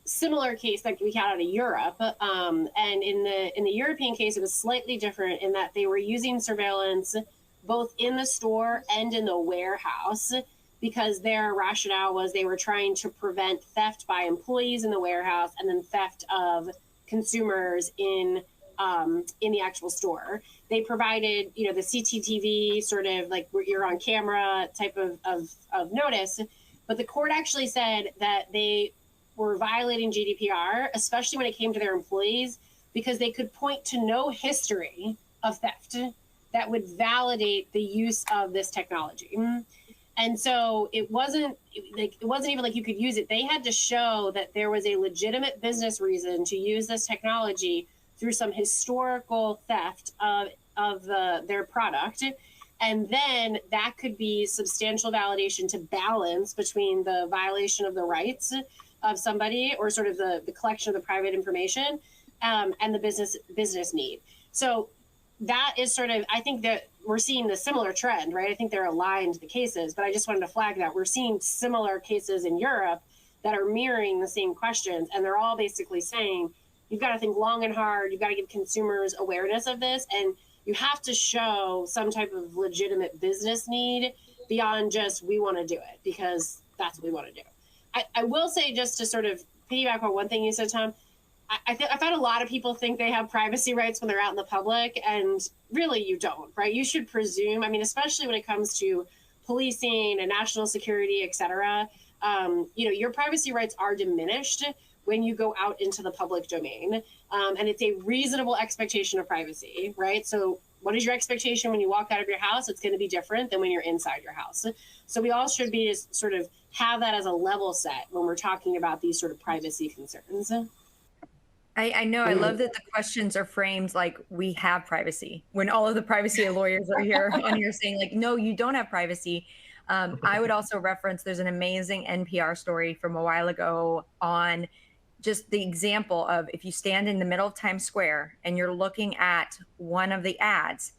similar case that we had out of Europe. And in the European case, it was slightly different in that they were using surveillance both in the store and in the warehouse because their rationale was they were trying to prevent theft by employees in the warehouse and then theft of consumers in the actual store. They provided, the CCTV sort of like you're on camera type of notice, but the court actually said that they were violating GDPR, especially when it came to their employees, because they could point to no history of theft that would validate the use of this technology. And so it wasn't even like you could use it. They had to show that there was a legitimate business reason to use this technology through some historical theft of their product. And then that could be substantial validation to balance between the violation of the rights of somebody or sort of the collection of the private information and the business need. So that is sort of, I think that we're seeing the similar trend, right? I think they're aligned, the cases, but I just wanted to flag that we're seeing similar cases in Europe that are mirroring the same questions. And they're all basically saying, you've got to think long and hard. You've got to give consumers awareness of this. And you have to show some type of legitimate business need beyond just, we want to do it because that's what we want to do. I will say, just to sort of piggyback on one thing you said, Tom, I thought a lot of people think they have privacy rights when they're out in the public, and really you don't, right? You should presume, especially when it comes to policing and national security, et cetera, your privacy rights are diminished when you go out into the public domain. And it's a reasonable expectation of privacy, right? So what is your expectation when you walk out of your house? It's going to be different than when you're inside your house. So we all should be sort of have that as a level set when we're talking about these sort of privacy concerns. I know. I love that the questions are framed like we have privacy, when all of the privacy lawyers are here on here saying like, no, you don't have privacy. I would also reference, there's an amazing NPR story from a while ago on just the example of if you stand in the middle of Times Square and you're looking at one of the ads,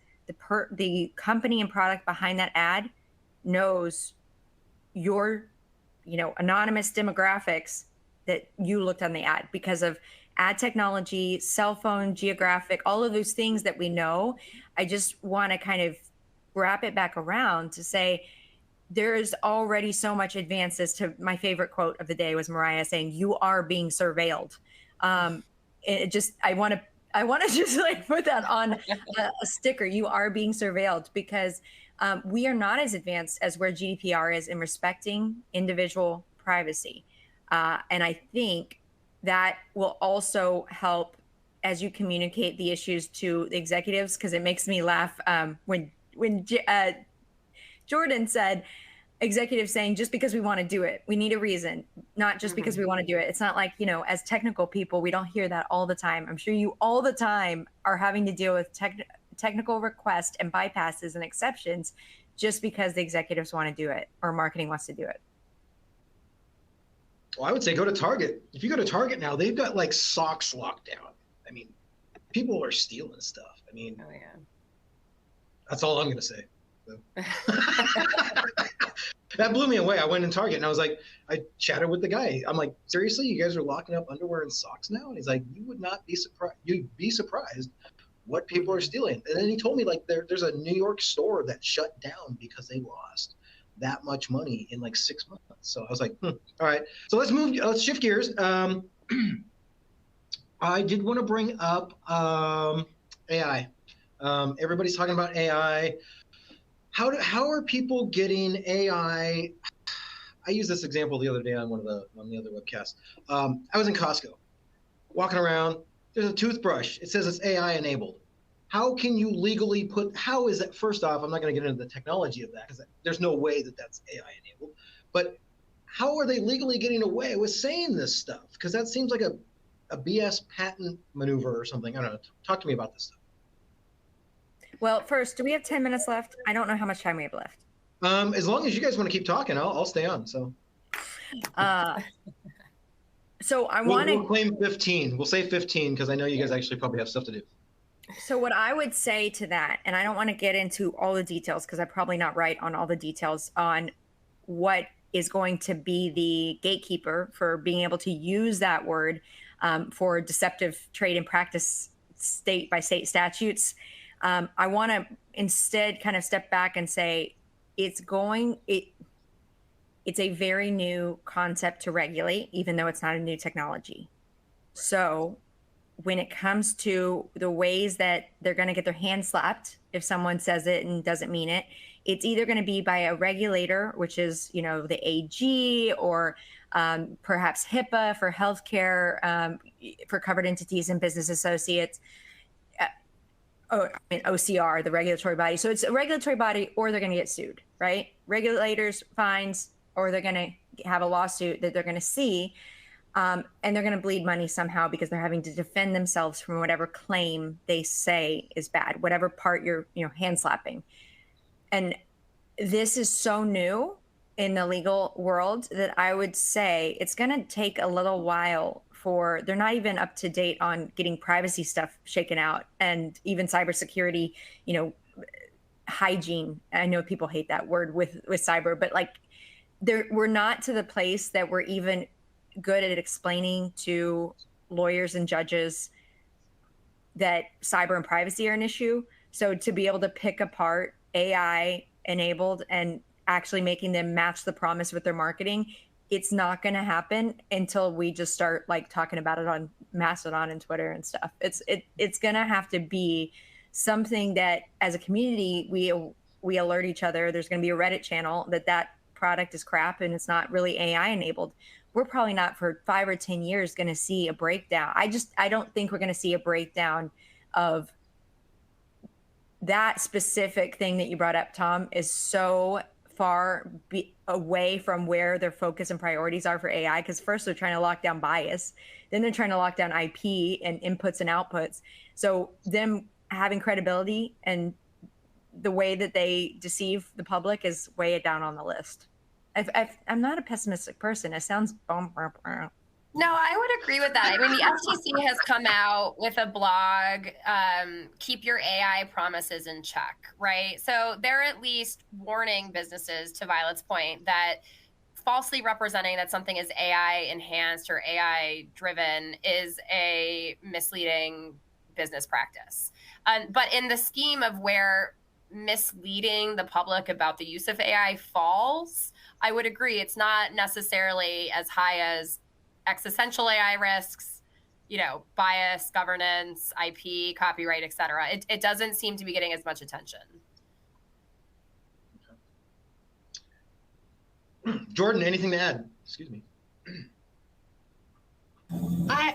the company and product behind that ad knows your, anonymous demographics that you looked on the ad because of ad technology, cell phone, geographic, all of those things that we know. I just want to kind of wrap it back around to say there's already so much advances. To my favorite quote of the day was Myriah saying, "You are being surveilled." I want to just like put that on a sticker. You are being surveilled because we are not as advanced as where GDPR is in respecting individual privacy. And I think that will also help as you communicate the issues to the executives, because it makes me laugh when Jordan said, executives saying, just because we want to do it, we need a reason, not just because we want to do it. It's not like, as technical people, we don't hear that all the time. I'm sure you all the time are having to deal with technical requests and bypasses and exceptions just because the executives want to do it or marketing wants to do it. Well, I would say go to Target. If you go to Target now, they've got like socks locked down. People are stealing stuff. Oh, yeah. That's all I'm going to say. So. That blew me away. I went in Target and I chatted with the guy. I'm like, seriously, you guys are locking up underwear and socks now? And he's like, you would not be surprised. You'd be surprised what people are stealing. And then he told me like there's a New York store that shut down because they lost that much money in like 6 months. So I was like, all right. So let's shift gears. I did want to bring up AI. Everybody's talking about AI. How are people getting AI? I used this example the other day on the other webcasts. I was in Costco, walking around. There's a toothbrush. It says it's AI enabled. How can you legally how is that? First off, I'm not going to get into the technology of that because there's no way that that's AI enabled. But how are they legally getting away with saying this stuff? Because that seems like a BS patent maneuver or something. I don't know. Talk to me about this stuff. Well, first, do we have 10 minutes left? I don't know how much time we have left. As long as you guys want to keep talking, I'll stay on. So we'll claim 15. We'll say 15 because I know you guys actually probably have stuff to do. So what I would say to that, and I don't want to get into all the details because I'm probably not right on all the details on what is going to be the gatekeeper for being able to use that word for deceptive trade and practice state by state statutes. I want to instead kind of step back and say it's a very new concept to regulate, even though it's not a new technology. So when it comes to the ways that they're going to get their hand slapped if someone says it and doesn't mean it, it's either going to be by a regulator, which is, you know, the AG, or perhaps HIPAA for healthcare, for covered entities and business associates. OCR, the regulatory body. So it's a regulatory body, or they're going to get sued, right? Regulators, fines, or they're going to have a lawsuit that they're going to see. And they're going to bleed money somehow because they're having to defend themselves from whatever claim they say is bad, whatever part you're, you know, hand slapping. And this is so new in the legal world that I would say it's going to take a little while for, they're not even up to date on getting privacy stuff shaken out, and even cybersecurity, you know, hygiene. I know people hate that word with cyber, but like we're not to the place that we're even good at explaining to lawyers and judges that cyber and privacy are an issue. So to be able to pick apart AI enabled and actually making them match the promise with their marketing, it's not going to happen until we just start like talking about it on Mastodon and Twitter and stuff. It's going to have to be something that as a community, we alert each other. There's going to be a Reddit channel that product is crap and it's not really AI enabled. We're probably not for 5 or 10 years going to see a breakdown. I don't think we're going to see a breakdown of that specific thing that you brought up, Tom, is so far away from where their focus and priorities are for AI. Because first they're trying to lock down bias, then they're trying to lock down IP and inputs and outputs. So them having credibility and the way that they deceive the public is way down on the list. I'm not a pessimistic person. It sounds No, I would agree with that. I mean, the FTC has come out with a blog, keep your AI promises in check, right? So they're at least warning businesses, to Violet's point, that falsely representing that something is AI enhanced or AI driven is a misleading business practice. But in the scheme of where misleading the public about the use of AI falls, I would agree it's not necessarily as high as existential AI risks, you know, bias, governance, IP, copyright, et cetera. It doesn't seem to be getting as much attention. Okay. Jordan, anything to add? Excuse me.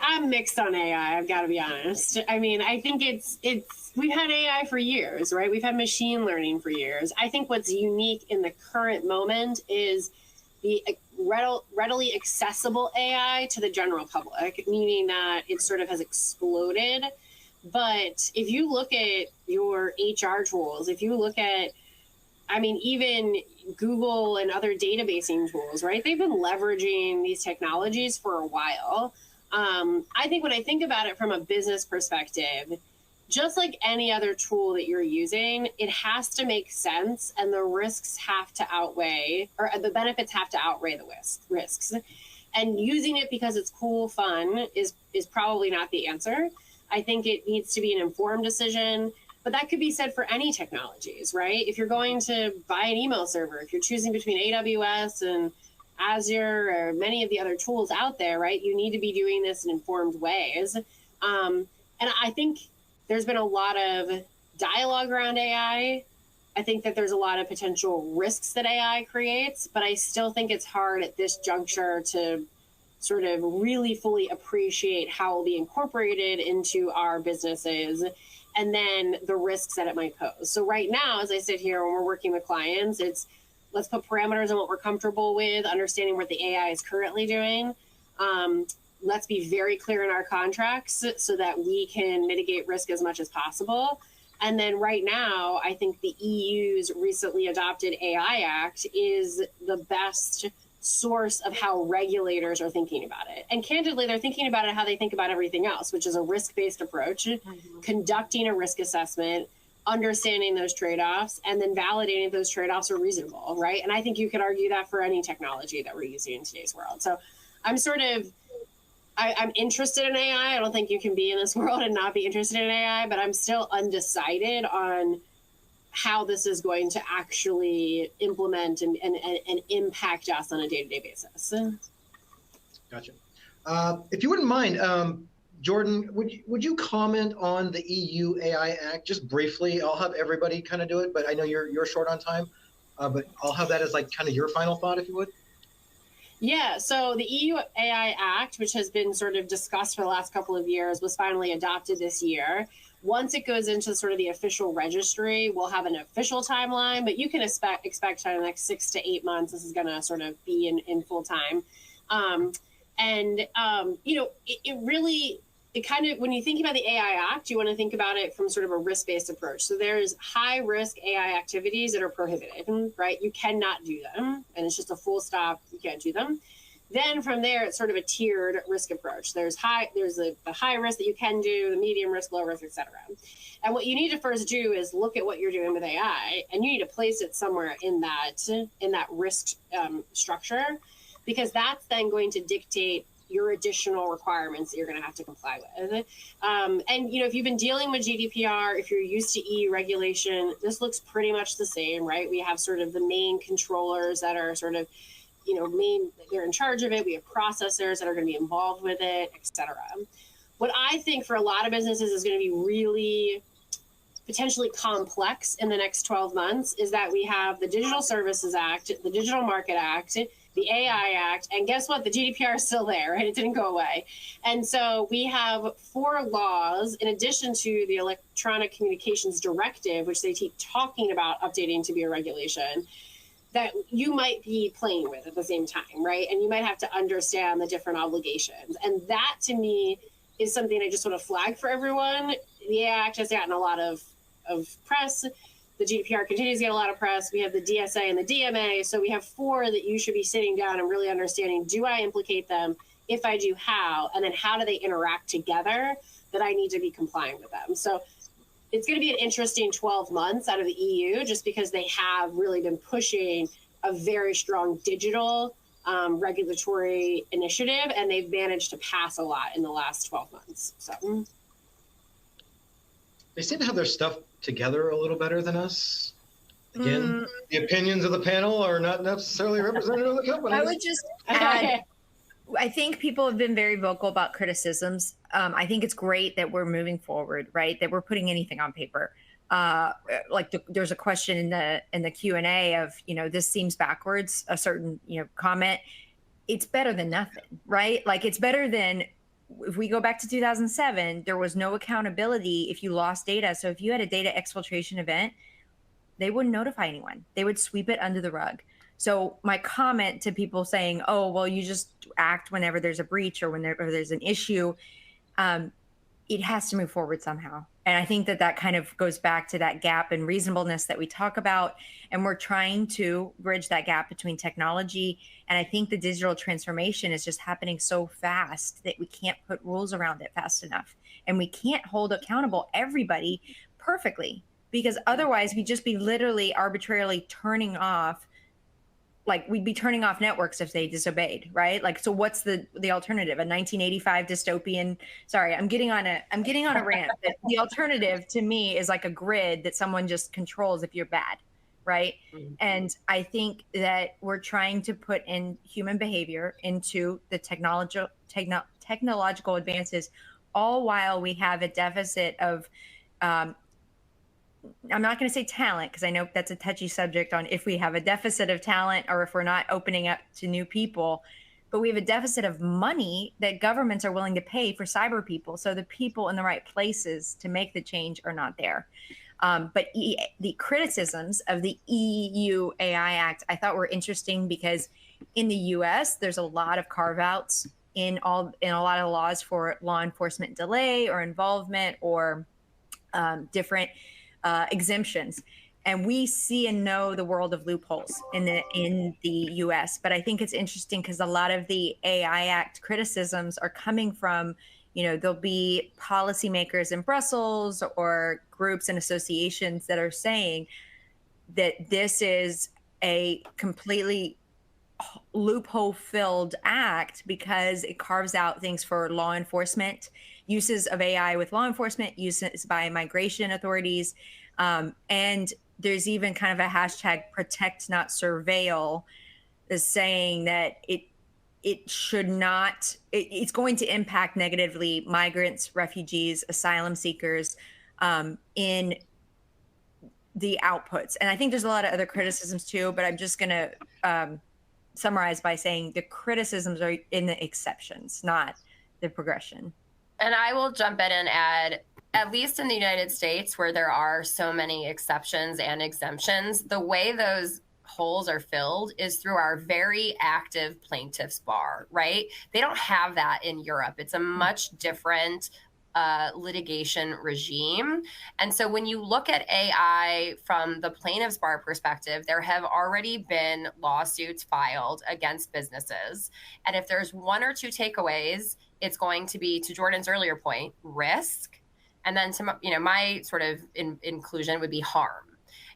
I'm mixed on AI. I've got to be honest. I mean, I think we've had AI for years, right? We've had machine learning for years. I think what's unique in the current moment is the readily accessible AI to the general public, meaning that it sort of has exploded. But if you look at your HR tools, if you look at, I mean, even Google and other databasing tools, right? They've been leveraging these technologies for a while. I think when I think about it from a business perspective, just like any other tool that you're using, it has to make sense, and the risks have to outweigh, or the benefits have to outweigh the risks. And using it because it's cool, fun is probably not the answer. I think it needs to be an informed decision, but that could be said for any technologies, right? If you're going to buy an email server, if you're choosing between AWS and Azure or many of the other tools out there, right, you need to be doing this in informed ways. And I think there's been a lot of dialogue around AI. I think that there's a lot of potential risks that AI creates, but I still think it's hard at this juncture to sort of really fully appreciate how it will be incorporated into our businesses and then the risks that it might pose. So right now, as I sit here when we're working with clients, it's let's put parameters on what we're comfortable with, understanding what the AI is currently doing. Let's be very clear in our contracts so that we can mitigate risk as much as possible. And then right now, I think the EU's recently adopted AI Act is the best source of how regulators are thinking about it. And candidly, they're thinking about it how they think about everything else, which is a risk-based approach, conducting a risk assessment, understanding those trade-offs, and then validating if those trade-offs are reasonable, right? And I think you could argue that for any technology that we're using in today's world. So I'm interested in AI. I don't think you can be in this world and not be interested in AI, but I'm still undecided on how this is going to actually implement and impact us on a day-to-day basis. Gotcha. If you wouldn't mind, Jordan, would you comment on the EU AI Act just briefly? I'll have everybody kind of do it, but I know you're short on time. But I'll have that as like kind of your final thought, if you would. Yeah, so the EU AI Act, which has been sort of discussed for the last couple of years, was finally adopted this year. Once it goes into sort of the official registry, we'll have an official timeline, but you can expect in the next 6 to 8 months, this is going to sort of be in full time. It kind of, when you think about the AI Act, you want to think about it from sort of a risk-based approach. So there's high-risk AI activities that are prohibited, right? You cannot do them, and it's just a full stop. You can't do them. Then from there, it's sort of a tiered risk approach. There's the high risk that you can do, the medium risk, low risk, et cetera. And what you need to first do is look at what you're doing with AI, and you need to place it somewhere in that risk structure, because that's then going to dictate your additional requirements that you're going to have to comply with. If you've been dealing with GDPR, if you're used to EU regulation, this looks pretty much the same, right? We have sort of the main controllers that are sort of, they're in charge of it. We have processors that are going to be involved with it, et cetera. What I think for a lot of businesses is going to be really potentially complex in the next 12 months is that we have the Digital Services Act, the Digital Market Act, the AI Act, and guess what? The GDPR is still there, right? It didn't go away. And so we have 4 laws in addition to the Electronic Communications Directive, which they keep talking about updating to be a regulation, that you might be playing with at the same time, right? And you might have to understand the different obligations. And that, to me, is something I just want to flag for everyone. The AI Act has gotten a lot of press. The GDPR continues to get a lot of press. We have the DSA and the DMA. So we have 4 that you should be sitting down and really understanding, do I implicate them? If I do, how? And then how do they interact together that I need to be complying with them? So it's going to be an interesting 12 months out of the EU, just because they have really been pushing a very strong digital regulatory initiative, and they've managed to pass a lot in the last 12 months. So they seem to have their stuff together a little better than us. Again, the opinions of the panel are not necessarily representative of the company. I would just add, I think people have been very vocal about criticisms. I think it's great that we're moving forward, right? That we're putting anything on paper. There's a question in the Q&A of, this seems backwards, a certain, comment. It's better than nothing, right? Like, it's better than, if we go back to 2007, there was no accountability if you lost data. So if you had a data exfiltration event, they wouldn't notify anyone. They would sweep it under the rug. So my comment to people saying, oh, well, you just act whenever there's a breach or whenever there's an issue, it has to move forward somehow. And I think that kind of goes back to that gap in reasonableness that we talk about. And we're trying to bridge that gap between technology. And I think the digital transformation is just happening so fast that we can't put rules around it fast enough. And we can't hold accountable everybody perfectly, because otherwise we'd just be literally arbitrarily turning off, we'd be turning off networks if they disobeyed, right? So what's the alternative? A 1985 dystopian? Sorry, I'm getting on a rant. But the alternative to me is like a grid that someone just controls if you're bad, right? Mm-hmm. And I think that we're trying to put in human behavior into the technological advances, all while we have a deficit of I'm not going to say talent, because I know that's a touchy subject on if we have a deficit of talent or if we're not opening up to new people, but we have a deficit of money that governments are willing to pay for cyber people. So the people in the right places to make the change are not there. But the criticisms of the EU AI Act, I thought were interesting, because in the US, there's a lot of carve-outs in a lot of laws for law enforcement delay or involvement or different exemptions. And we see and know the world of loopholes in the US. But I think it's interesting because a lot of the AI Act criticisms are coming from, there'll be policymakers in Brussels or groups and associations that are saying that this is a completely loophole-filled act because it carves out things for law enforcement, uses of AI with law enforcement, uses by migration authorities. And there's even kind of a hashtag protect not surveil, is saying that it should not, it's going to impact negatively migrants, refugees, asylum seekers in the outputs. And I think there's a lot of other criticisms too, but I'm just going to summarize by saying the criticisms are in the exceptions, not the progression. And I will jump in and add, at least in the United States, where there are so many exceptions and exemptions, the way those holes are filled is through our very active plaintiffs bar, right? They don't have that in Europe. It's a much different litigation regime. And so when you look at AI from the plaintiffs bar perspective, there have already been lawsuits filed against businesses. And if there's one or two takeaways, it's going to be, to Jordan's earlier point, risk. And then to, my sort of inclusion would be harm.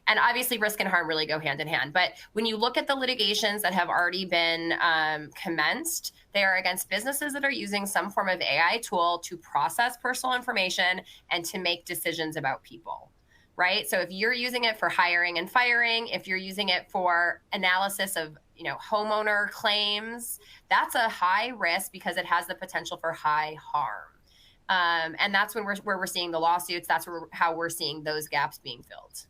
And obviously risk and harm really go hand in hand. But when you look at the litigations that have already been commenced, they are against businesses that are using some form of AI tool to process personal information and to make decisions about people, right? So if you're using it for hiring and firing, if you're using it for analysis of homeowner claims, that's a high risk because it has the potential for high harm. And that's where we're seeing the lawsuits. That's how we're seeing those gaps being filled.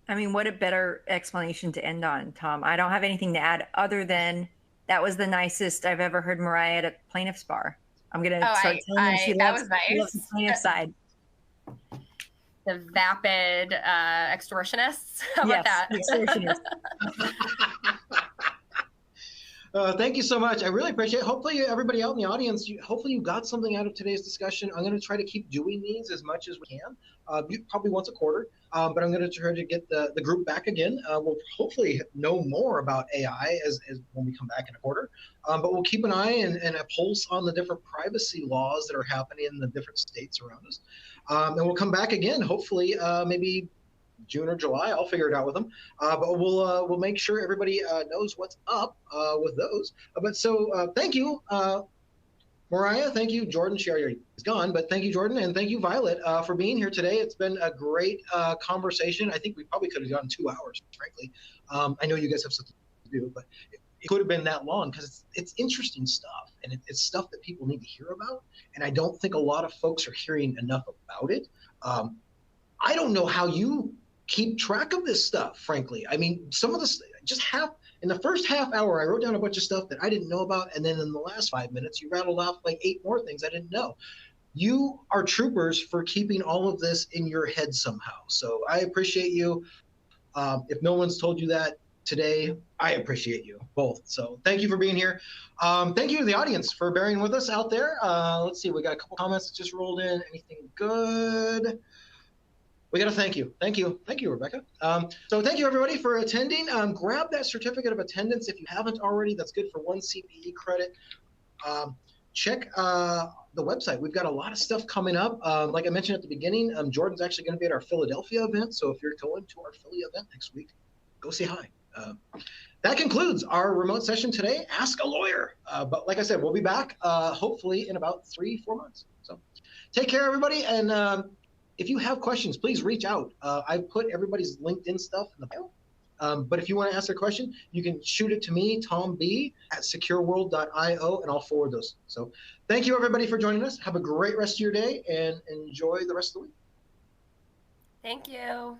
I mean, what a better explanation to end on, Tom. I don't have anything to add other than that was the nicest I've ever heard Myriah at a plaintiff's bar. I'm going to start telling you she loves the plaintiff side. The vapid extortionists. How about that? Extortionists. Thank you so much. I really appreciate it. Hopefully everybody out in the audience, hopefully you got something out of today's discussion. I'm going to try to keep doing these as much as we can, probably once a quarter, but I'm going to try to get the group back again. We'll hopefully know more about AI as when we come back in a quarter, but we'll keep an eye and a pulse on the different privacy laws that are happening in the different states around us. And we'll come back again, hopefully maybe June or July. I'll figure it out with them. But we'll make sure everybody knows what's up with those. But so thank you, Myriah. Thank you, Jordan. She already is gone, but thank you, Jordan, and thank you, Violet, for being here today. It's been a great conversation. I think we probably could have gone 2 hours, frankly. I know you guys have something to do, but it could have been that long because it's interesting stuff, and it's stuff that people need to hear about. And I don't think a lot of folks are hearing enough about it. I don't know how you keep track of this stuff, frankly. I mean, some of this, in the first half hour, I wrote down a bunch of stuff that I didn't know about. And then in the last 5 minutes, you rattled off like 8 more things I didn't know. You are troopers for keeping all of this in your head somehow. So I appreciate you. If no one's told you that today, I appreciate you both. So thank you for being here. Thank you to the audience for bearing with us out there. Let's see, we got a couple comments that just rolled in. Anything good? We got to thank you. Thank you, Rebecca. So thank you, everybody, for attending. Grab that certificate of attendance if you haven't already. That's good for 1 CPE credit. Check the website. We've got a lot of stuff coming up. Like I mentioned at the beginning, Jordan's actually going to be at our Philadelphia event. So if you're going to our Philly event next week, go say hi. That concludes our remote session today. Ask a lawyer. But like I said, we'll be back hopefully in about 3-4 months. So take care, everybody. And if you have questions, please reach out. I've put everybody's LinkedIn stuff in the bio. But if you want to ask a question, you can shoot it to me, Tom B, at SecureWorld.io, and I'll forward those. So thank you, everybody, for joining us. Have a great rest of your day and enjoy the rest of the week. Thank you.